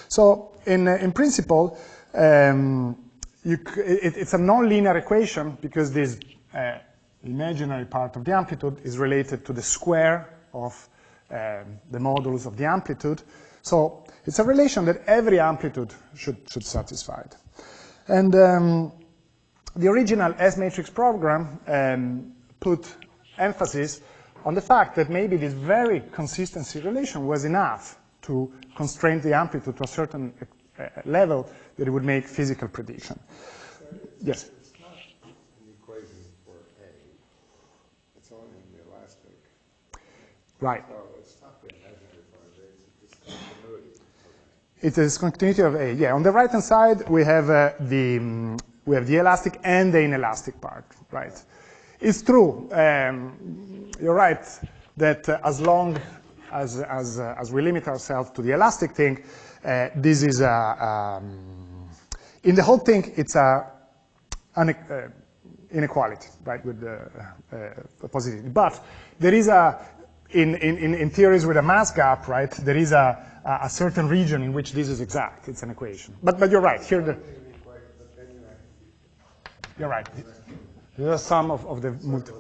So in principle, it's a non-linear equation because this imaginary part of the amplitude is related to the square of the modulus of the amplitude. So it's a relation that every amplitude should satisfy. And the original S-matrix program put emphasis on the fact that maybe this very consistency relation was enough to constrain the amplitude to a certain level that it would make physical prediction. Yes? It's not an equation for A. It's only in the elastic. Right. So it's not the imaginary part of A, it's the discontinuity of A. It is continuity of A. Yeah, on the right-hand side, we have the elastic and the inelastic part, right? It's true. You're right that as long as we limit ourselves to the elastic thing, this is in the whole thing, it's an inequality, right, with the positivity. But there is in theories with a mass gap, right, there is a certain region in which this is exact. It's an equation. But you're right. Here, you're right. These are some of the multi.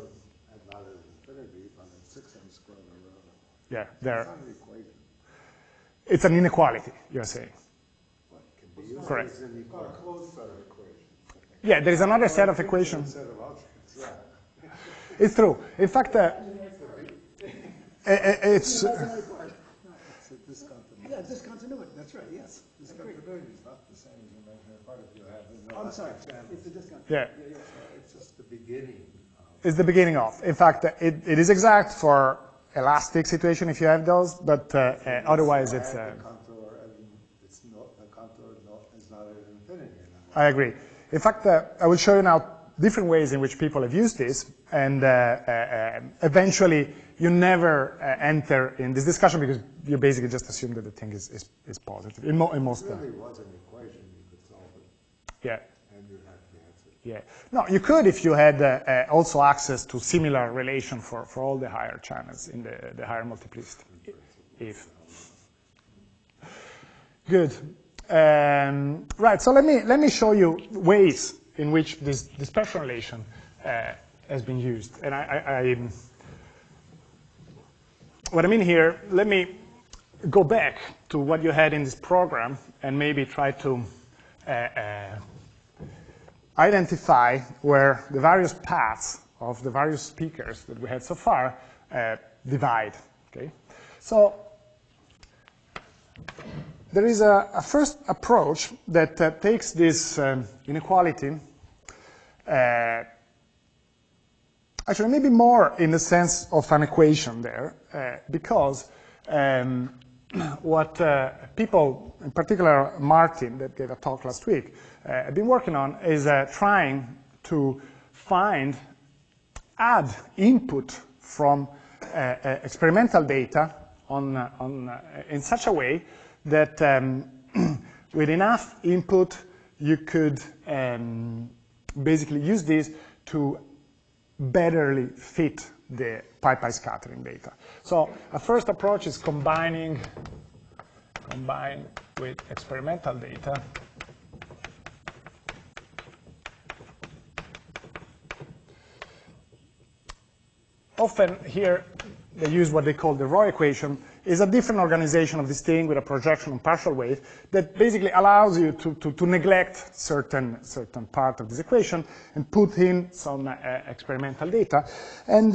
Yeah, there. It's an inequality, you're saying. Correct. Yeah, there is another set of equations. It's true. In fact, it's. Yeah, discontinuity. That's right. Yes. Discontinuity is not the same as imaginary part if you have an I'm sorry. elastic channel. It's a discontinuity. Yeah. It's just the beginning. It's the beginning of. In fact, it is exact for elastic situation if you have those, but otherwise it's. The contour, it's not, the contour is not at infinity. I agree. In fact, I will show you now different ways in which people have used this, and eventually you never enter in this discussion because you basically just assume that the thing is positive. In most. It really was an equation, you could solve it. Yeah. And you'd have the answer. Yeah. No, you could if you had also access to similar relation for all the higher channels in the higher multiplicity. If. Good. Right. So let me show you ways in which this dispersion relation has been used. And what I mean here, let me go back to what you had in this program and maybe try to identify where the various paths of the various speakers that we had so far divide. Okay, so there is a first approach that takes this inequality, actually maybe more in the sense of an equation there, because what people, in particular Martin, that gave a talk last week, have been working on is trying to add input from experimental data in such a way that with enough input you could basically use this to betterly fit the pi-pi scattering data. So a first approach is combine with experimental data. Often here they use what they call the Roy equation. Is a different organization of this thing with a projection on partial wave that basically allows you to neglect certain part of this equation and put in some experimental data. And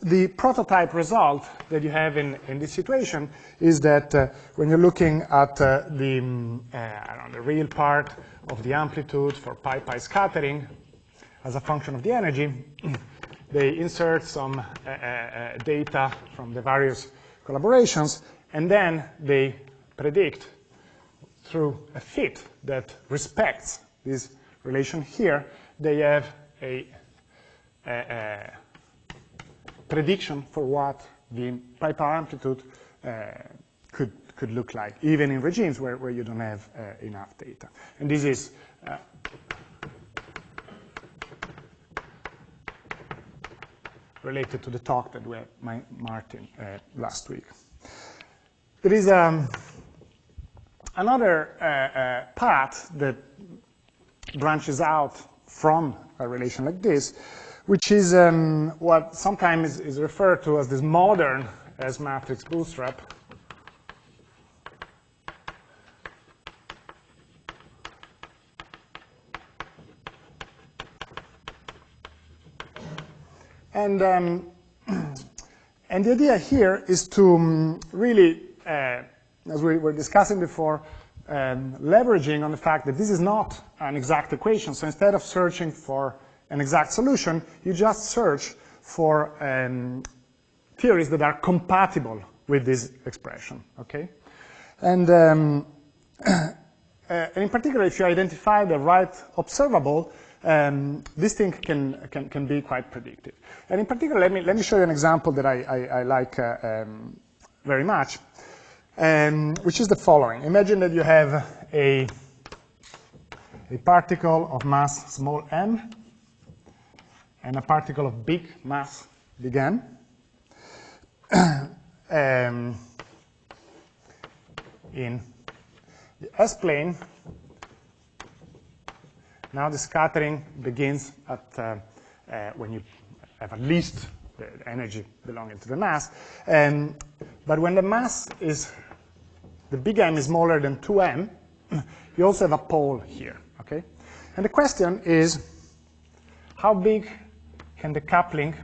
the prototype result that you have in this situation is that when you're looking at the real part of the amplitude for pi-pi scattering as a function of the energy, they insert some data from the various collaborations, and then they predict through a fit that respects this relation here, they have a prediction for what the pi-pi amplitude could look like, even in regimes where you don't have enough data. And this is related to the talk that we had Martin last week. There is another path that branches out from a relation like this, which is what sometimes is referred to as this modern S-matrix bootstrap. And the idea here is to really, as we were discussing before, leveraging on the fact that this is not an exact equation. So instead of searching for an exact solution, you just search for theories that are compatible with this expression, okay? And in particular, if you identify the right observable, this thing can be quite predictive. And in particular, let me show you an example that I like very much, which is the following. Imagine that you have a particle of mass small m and a particle of big mass big M. In the S-plane. Now the scattering begins at when you have at least the energy belonging to the mass. But when the mass is, the big M is smaller than 2m, you also have a pole here, okay? And the question is, how big can the coupling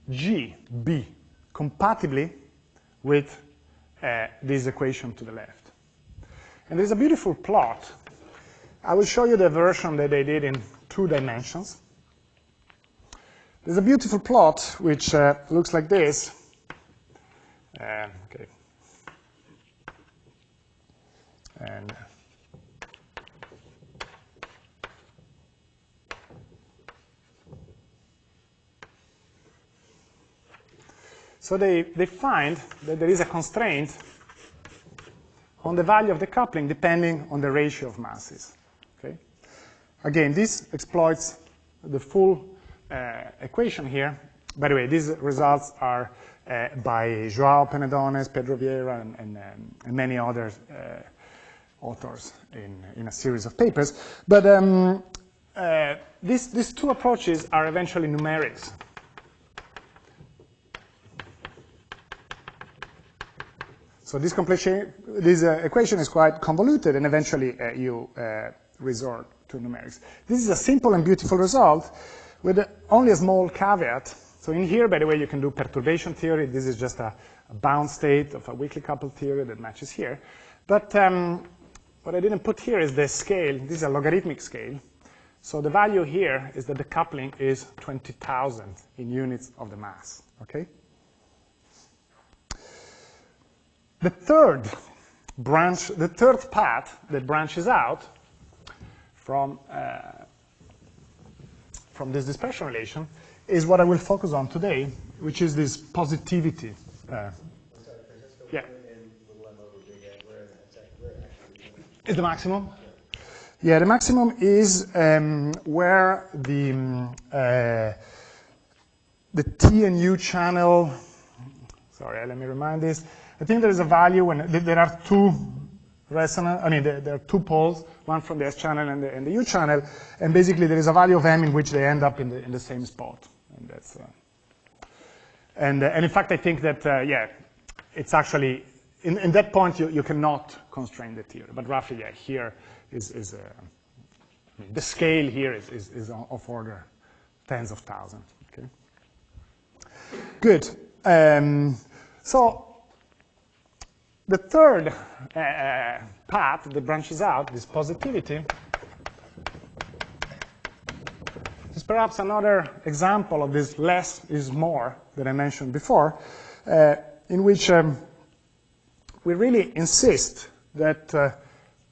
G be compatibly with this equation to the left? And there's a beautiful plot. I will show you the version that they did in 2 dimensions. There's a beautiful plot which looks like this. Okay. And so they find that there is a constraint on the value of the coupling depending on the ratio of masses. Okay? Again, this exploits the full equation here. By the way, these results are by João Penedones, Pedro Vieira, and many other authors in a series of papers. But these 2 approaches are eventually numerics. So this equation is quite convoluted, and eventually you resort to numerics. This is a simple and beautiful result with only a small caveat. So in here, by the way, you can do perturbation theory. This is just a bound state of a weakly coupled theory that matches here. But what I didn't put here is the scale. This is a logarithmic scale. So the value here is that the coupling is 20,000 in units of the mass, okay? The third branch, the third path that branches out from this dispersion relation is what I will focus on today, which is this positivity. I'm sorry, Francesco, Yeah. in little m over big N, where actually Is the maximum? Yeah, the maximum is where the T and U channel, sorry, let me remind this. I think there is a value when there are two resonant, I mean, there are two poles, one from the S channel and the U channel, and basically there is a value of M in which they end up in the same spot. And that's, and in fact, I think that, yeah, it's actually, in that point, you cannot constrain the theory, but roughly, yeah, here is I mean, the scale here is of order tens of thousands, okay? Good. So the third path that branches out, this positivity, is perhaps another example of this less is more that I mentioned before, in which we really insist that,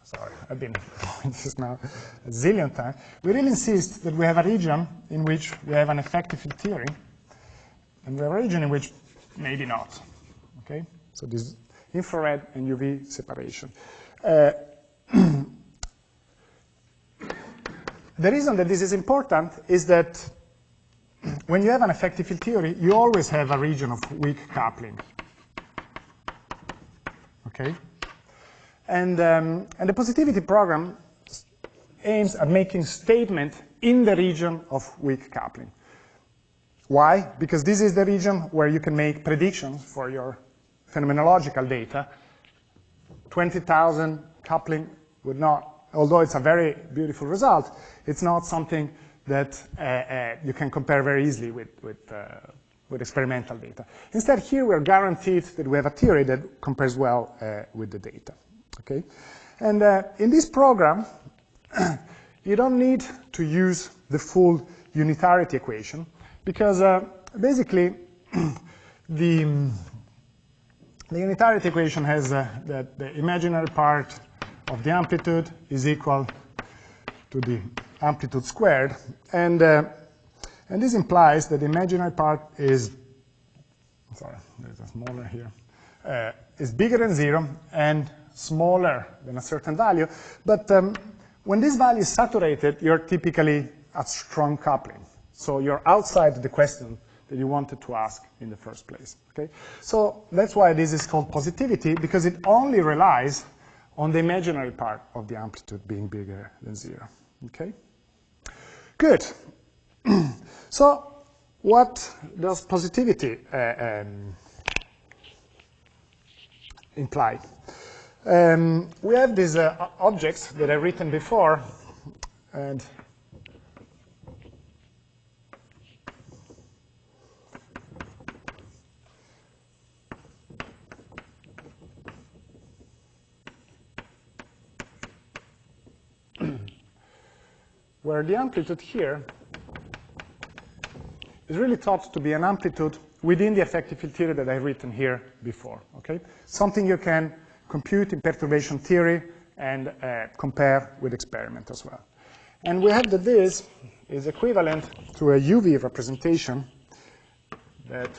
sorry, I've been doing this now a zillion times, we really insist that we have a region in which we have an effective field theory, and we have a region in which maybe not, okay? So this infrared and UV separation. The reason that this is important is that when you have an effective field theory, you always have a region of weak coupling, okay? And the positivity program aims at making statement in the region of weak coupling. Why? Because this is the region where you can make predictions for your phenomenological data. 20,000 coupling would not, although it's a very beautiful result, it's not something that you can compare very easily with experimental data. Instead, here we're guaranteed that we have a theory that compares well with the data. Okay? And in this program, you don't need to use the full unitarity equation, because basically the unitarity equation has that the imaginary part of the amplitude is equal to the amplitude squared, and this implies that the imaginary part is, sorry, there's a smaller here, is bigger than 0 and smaller than a certain value, but when this value is saturated, you're typically at strong coupling. So you're outside the question that you wanted to ask in the first place, okay? So that's why this is called positivity, because it only relies on the imaginary part of the amplitude being bigger than 0, okay? Good. So what does positivity imply? We have these objects that I've written before, and where the amplitude here is really thought to be an amplitude within the effective field theory that I've written here before, okay? Something you can compute in perturbation theory and compare with experiment as well. And we have that this is equivalent to a UV representation that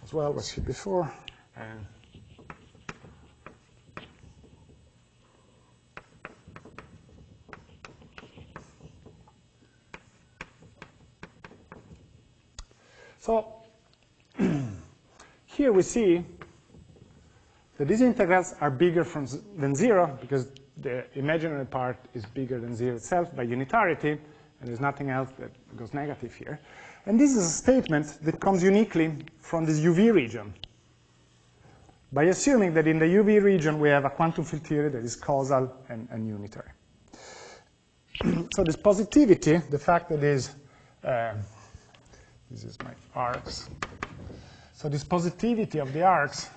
as well was here before. And so here we see that these integrals are bigger than 0 because the imaginary part is bigger than 0 itself by unitarity, and there's nothing else that goes negative here. And this is a statement that comes uniquely from this UV region, by assuming that in the UV region we have a quantum field theory that is causal and unitary. So this positivity, the fact that this is my arcs. So this positivity of the arcs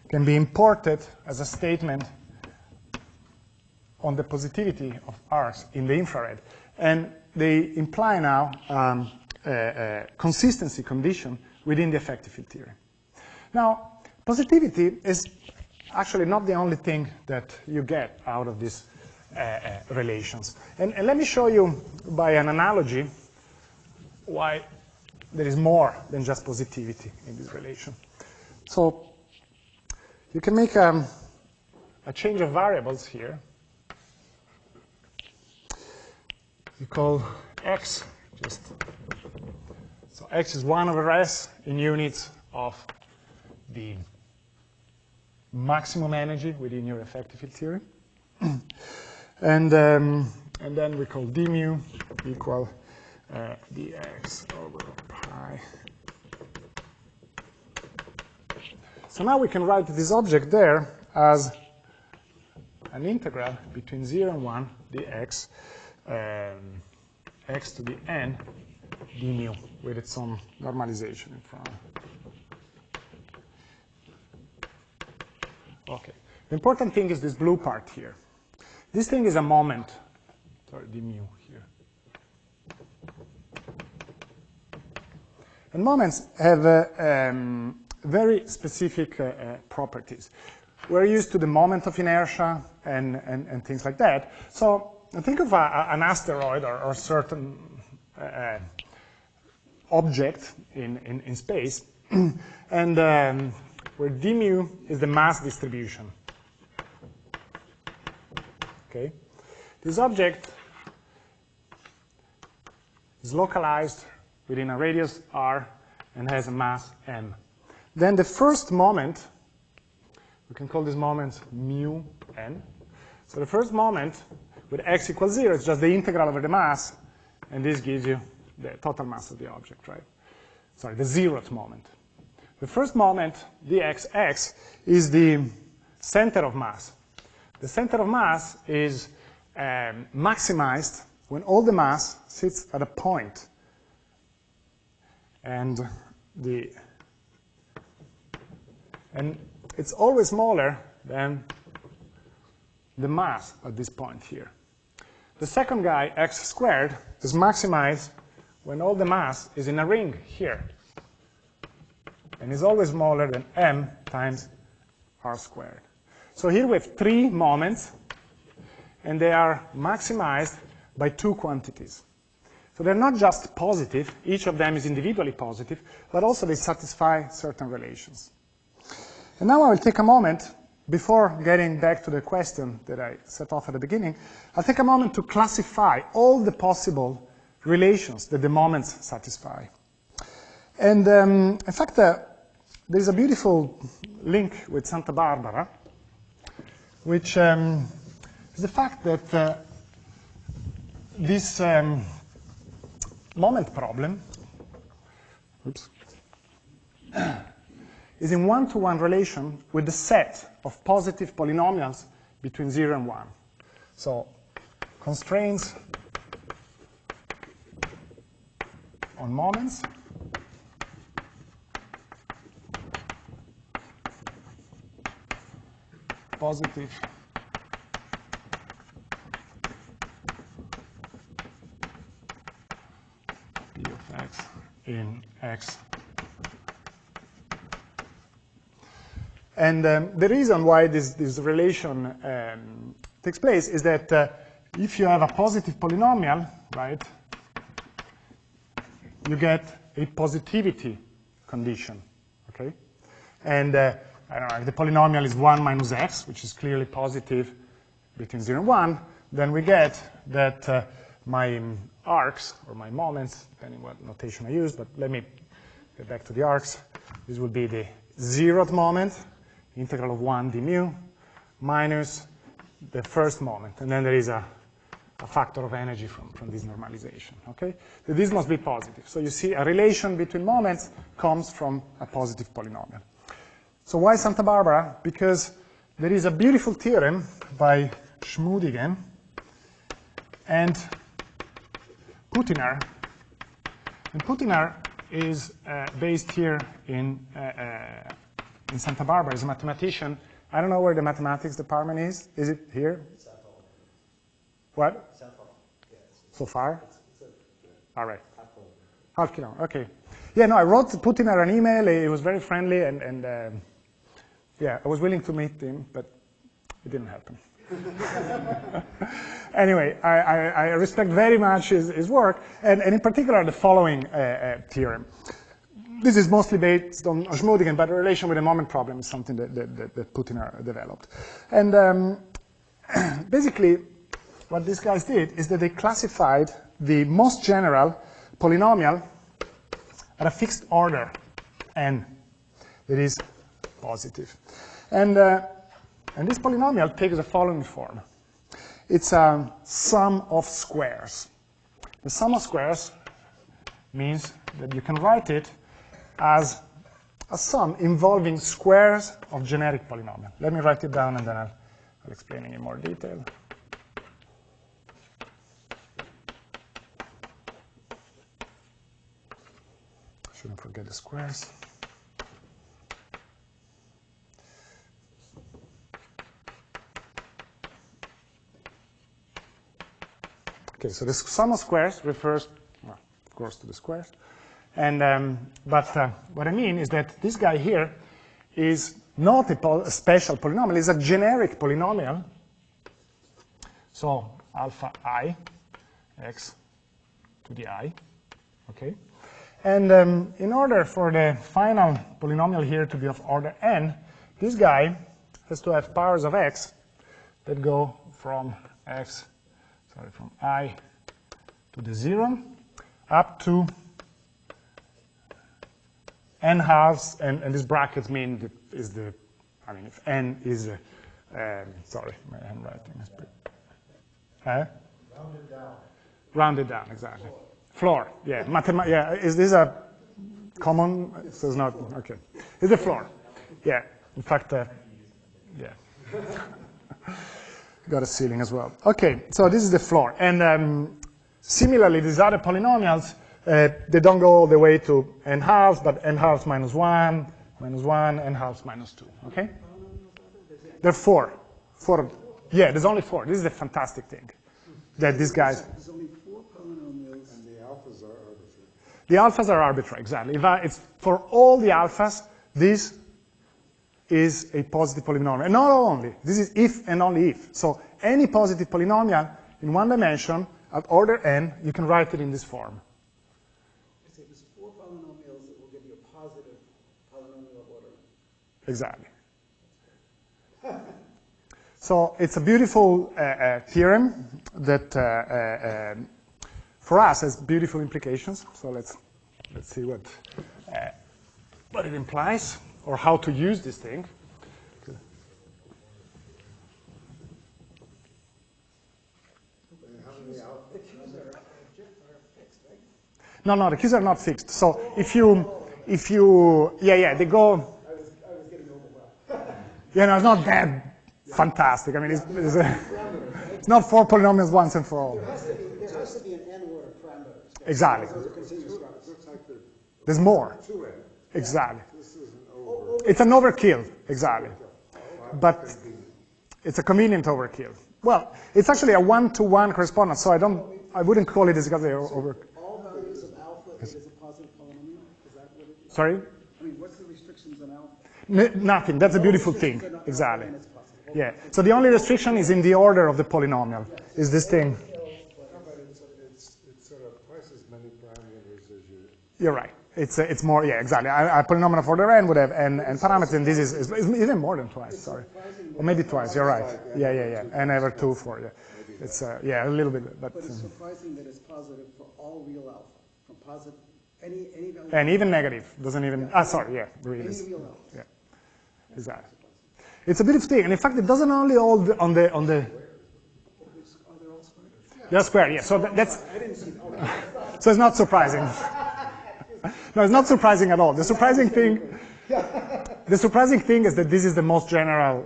can be imported as a statement on the positivity of arcs in the infrared. And they imply now a consistency condition within the effective field theory. Now, Positivity is actually not the only thing that you get out of these relations. And let me show you by an analogy why there is more than just positivity in this relation. So you can make a change of variables here. You call x just, so x is 1 over s in units of the maximum energy within your effective field theory. And then we call d mu equal dx over pi. So now we can write this object there as an integral between 0 and 1 dx x to the n d mu with its own normalization in front. Okay. The important thing is this blue part here. This thing is a moment, sorry, d mu here. And moments have very specific properties. We're used to the moment of inertia and things like that. So think of an asteroid or certain object in space, and where d mu is the mass distribution. Okay, this object is localized within a radius r and has a mass m. Then the first moment, we can call this moment mu n. So the first moment with x equals 0, it's just the integral over the mass, and this gives you the total mass of the object, right? Sorry, the 0th moment. The first moment, dxx, is the center of mass. The center of mass is maximized when all the mass sits at a point, and it's always smaller than the mass at this point here. The second guy, x squared, is maximized when all the mass is in a ring here, and is always smaller than m times r squared. So here we have 3 moments, and they are maximized by 2 quantities. So they're not just positive, each of them is individually positive, but also they satisfy certain relations. And now I will take a moment, before getting back to the question that I set off at the beginning, I'll take a moment to classify all the possible relations that the moments satisfy. And in fact, there's a beautiful link with Santa Barbara, which is the fact that this moment problem is in one-to-one relation with the set of positive polynomials between 0 and 1. So constraints on moments positive p of x in x. And the reason why this relation takes place is that if you have a positive polynomial, right, you get a positivity condition, okay? And I don't know, if the polynomial is 1 minus x, which is clearly positive between 0 and 1, then we get that my arcs, or my moments, depending what notation I use, but let me get back to the arcs. This will be the 0th moment, integral of 1 d mu, minus the first moment. And then there is a factor of energy from this normalization, okay? So this must be positive. So you see a relation between moments comes from a positive polynomial. So why Santa Barbara? Because there is a beautiful theorem by Schmudigen and Putiner. And Putiner is based here in Santa Barbara. He's a mathematician. I don't know where the mathematics department is. Is it here? What? So far? All right. Half kilometer. Okay. Yeah, no, I wrote Putiner an email. He was very friendly, and Yeah, I was willing to meet him, but it didn't happen. Anyway, I respect very much his work, and in particular the following theorem. This is mostly based on Schmödingen, but the relation with the moment problem is something that Putiner developed. And basically, what these guys did is that they classified the most general polynomial at a fixed order, n, that is positive. And this polynomial takes the following form. It's a sum of squares. The sum of squares means that you can write it as a sum involving squares of generic polynomial. Let me write it down and then I'll explain it in more detail. Shouldn't forget the squares. Okay, so the sum of squares refers, well, of course, to the squares. And, but what I mean is that this guy here is not a special polynomial, it's a generic polynomial. So alpha I, x to the I, okay? And in order for the final polynomial here to be of order n, this guy has to have powers of x that go from from I to the 0 up to n halves, and these brackets mean if n is, sorry, my handwriting is pretty, Rounded down. rounded down, exactly. Floor, yeah, yeah, is this a common, so it's not, okay. It's the floor, yeah, in fact, yeah. Got a ceiling as well. Okay, so this is the floor. And similarly, these other polynomials, they don't go all the way to n halves, but n halves minus 1, n halves minus 2, okay? There are four. Yeah, there's only 4. This is a fantastic thing, that these guys... There's only 4 polynomials. And the alphas are arbitrary. The alphas are arbitrary, exactly. It's for all the alphas, this is a positive polynomial. And not only, this is if and only if. So any positive polynomial in one dimension at order n, you can write it in this form. So there's 4 polynomials that will give you a positive polynomial of order. Exactly. So it's a beautiful theorem that for us has beautiful implications. So let's see what it implies, or how to use this thing. The Q's are fixed, right? No, the Q's are not fixed. So if you, yeah, they go. I was getting overwhelmed. Yeah, no, it's not that fantastic. I mean, it's not 4 polynomials once and for all. There has to be an n order of parameters. Right? Exactly. Those are continuous routes. Looks like There's more. 2n. Exactly. This is an over. It's an overkill, exactly. But it's a convenient overkill. Well, it's actually a 1-to-1 correspondence, so I wouldn't call it exactly over. All values of alpha, it is a positive polynomial? Is that what it is? Sorry? I mean, what's the restrictions on alpha? Nothing. That's a beautiful thing. Restrictions on alpha, Exactly. and it's positive. Yeah. So the only restriction is in the order of the polynomial. Is this thing? No, but it's sort of twice as many parameters as you. You're right. It's more. Yeah, exactly. A polynomial of order n would have n parameters, and this is even more than twice. Sorry, or maybe twice. You're right. Yeah. N over 2 for you. It's yeah, a little bit, but. But it's surprising that it's positive for all real alpha. From positive, any value. And even negative doesn't even. Sorry. Yeah, really. Any Is. real alpha. Yeah, exactly. It's a beautiful thing, and in fact, it doesn't only hold on the. Are they all squared? They're square. Yeah. So that's. I didn't see that. So it's not surprising. No, it's not surprising at all. The surprising thing is that this is the most general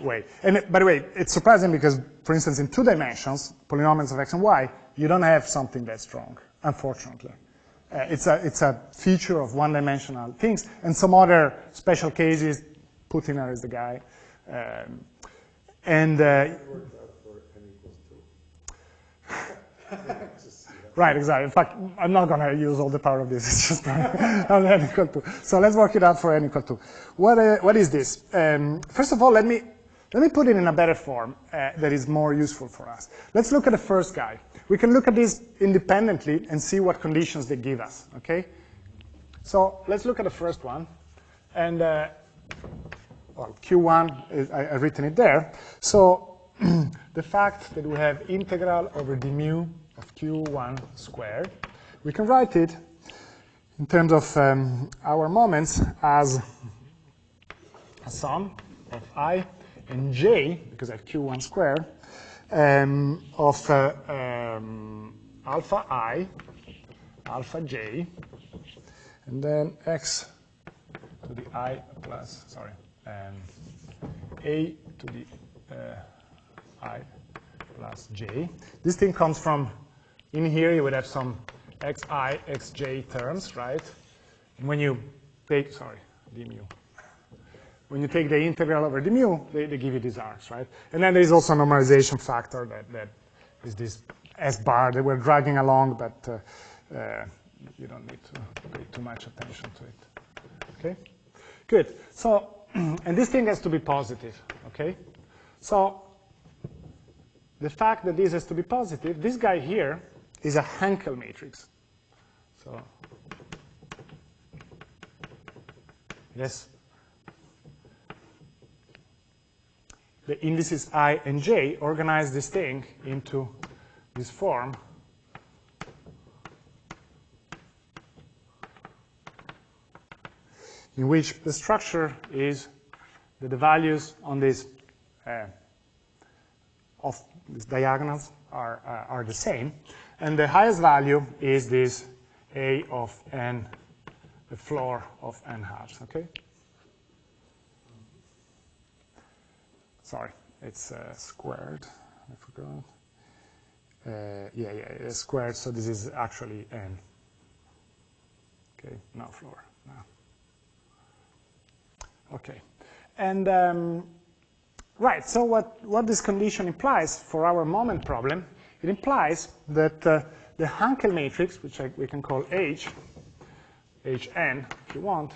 way. And by the way, it's surprising because, for instance, in 2 dimensions, polynomials of x and y, you don't have something that strong, unfortunately. It's a feature of one-dimensional things, and some other special cases. Putiner is the guy, and. It worked out for n equals 2. this. You know? Right, exactly. In fact, I'm not going to use all the power of this. It's just n equal to. So let's work it out for n equal to. What is this? First of all, let me put it in a better form that is more useful for us. Let's look at the first guy. We can look at this independently and see what conditions they give us, okay? So let's look at the first one. And well, Q1, I've written it there. So the fact that we have integral over d mu of Q1 squared, we can write it in terms of our moments as a sum of I and j, because I have Q1 squared, of alpha I, alpha j, and then x to the I plus, sorry, a to the I plus j. This thing comes from, in here you would have some xi, xj terms, right? And when you take, sorry, d mu. When you take the integral over d mu, they give you these arcs, right? And then there is also a normalization factor that is this S bar that we're dragging along, but you don't need to pay too much attention to it. Okay? Good. So, and this thing has to be positive, okay? So, the fact that this has to be positive, this guy here is a Hankel matrix. So, yes. The indices I and j organize this thing into this form. In which the structure is that the values on this of these diagonals are the same, and the highest value is this a of n, the floor of n halves. Okay. Sorry, it's squared. I forgot. Yeah, it's squared. So this is actually n. Okay, no floor. No. Okay, and right. So what this condition implies for our moment problem? It implies that the Hankel matrix, which we can call H, Hn, if you want,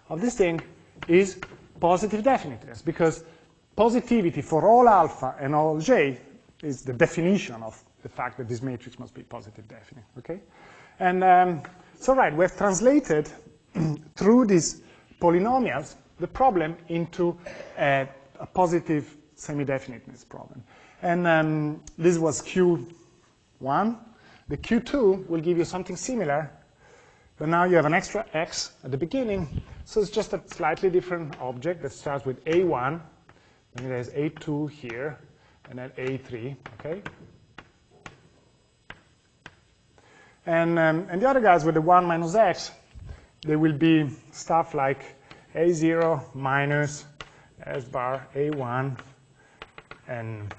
of this thing is positive definiteness, because positivity for all alpha and all j is the definition of the fact that this matrix must be positive definite, okay? And so, right, we have translated through these polynomials the problem into a positive semi-definiteness problem. And this was Q1. The Q2 will give you something similar, but now you have an extra x at the beginning, so it's just a slightly different object that starts with A1, and there's A2 here, and then A3, okay? And the other guys with the 1 minus x, they will be stuff like A0 minus S bar A1, and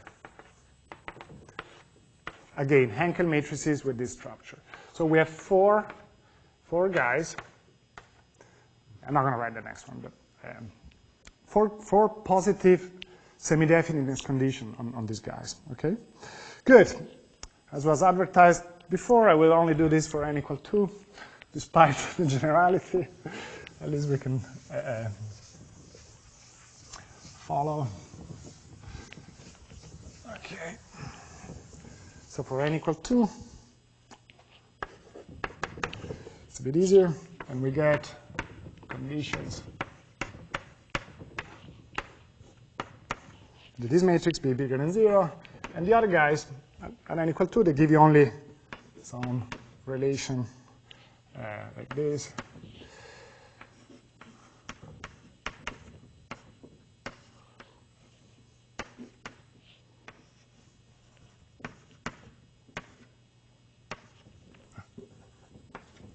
again, Hankel matrices with this structure. So we have four guys. I'm not going to write the next one, but four positive semi-definiteness condition on these guys, okay? Good. As was advertised before, I will only do this for n equal 2, despite the generality. At least we can follow. Okay. So for n equal 2, it's a bit easier, and we get conditions that this matrix be bigger than 0, and the other guys at n equal 2, they give you only some relation like this.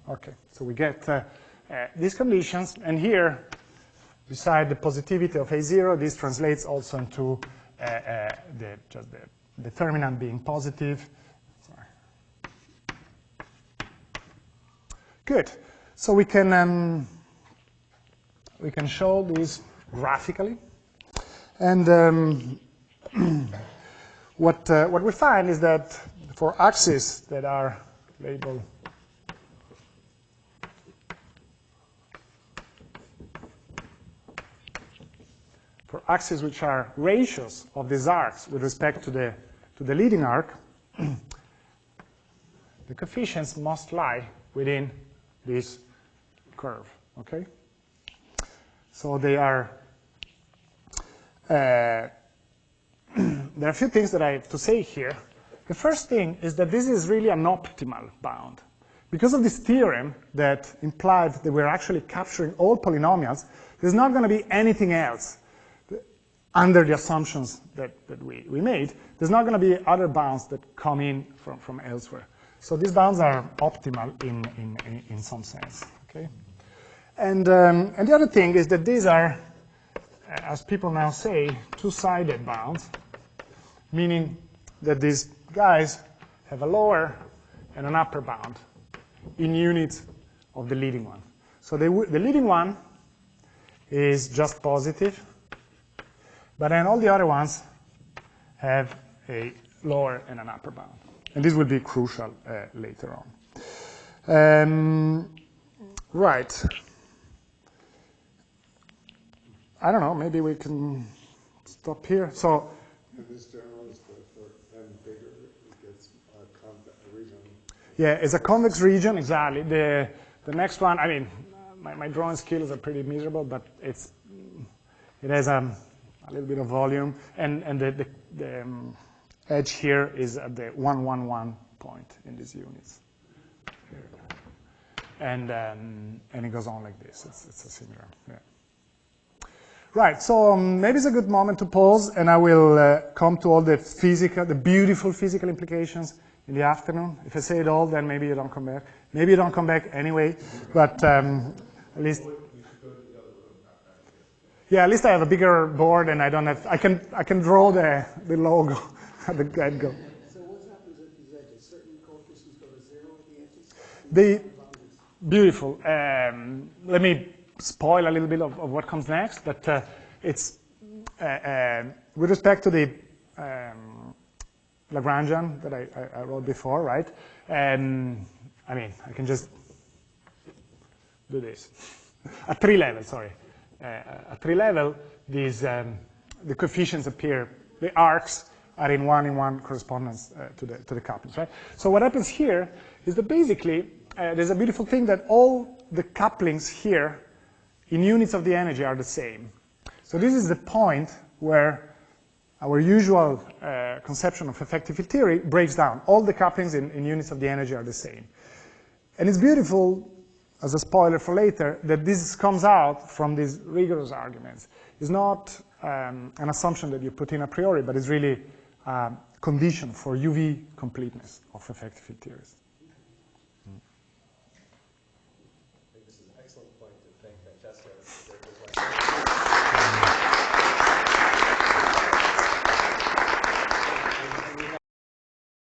Okay, so we get these conditions, and here, beside the positivity of A0, this translates also into just the determinant being positive. Sorry. Good. So we can show this graphically, and what we find is that for axes that are labeled for axes which are ratios of these arcs with respect to the leading arc, the coefficients must lie within this curve, okay? So they are, there are a few things that I have to say here. The first thing is that this is really an optimal bound. Because of this theorem that implied that we're actually capturing all polynomials, there's not going to be anything else under the assumptions that we made. There's not going to be other bounds that come in from elsewhere. So these bounds are optimal in some sense, okay? And the other thing is that these are, as people now say, two-sided bounds, meaning that these guys have a lower and an upper bound in units of the leading one. So the leading one is just positive, but then all the other ones have a lower and an upper bound. And this will be crucial later on. Right. I don't know, maybe we can stop here. So, and this general is for n bigger, it gets a convex region. Yeah, it's a convex region, exactly. The next one, I mean, my drawing skills are pretty miserable, but it has a little bit of volume, and the edge here is at the 111 point in these units. And it goes on like this. It's a similar, yeah. Right, so maybe it's a good moment to pause, and I will come to all the beautiful physical implications in the afternoon. If I say it all, then maybe you don't come back. Maybe you don't come back anyway, but at least... Yeah, at least I have a bigger board, and I don't have... I can draw the logo at the get-go. So what happens at these edges? Certain coefficients go to 0 at the edges? Beautiful. Let me spoil a little bit of what comes next, but it's with respect to the Lagrangian that I wrote before, right? I mean, I can just do this. At 3 level, sorry. At 3 level, these the coefficients appear. The arcs are in one correspondence to the couplings, right? So what happens here is that basically there's a beautiful thing that all the couplings here in units of the energy are the same. So this is the point where our usual conception of effective field theory breaks down. All the couplings in units of the energy are the same. And it's beautiful, as a spoiler for later, that this comes out from these rigorous arguments. It's not an assumption that you put in a priori, but it's really a condition for UV completeness of effective field theories. I think this is an excellent point to thank Francesco.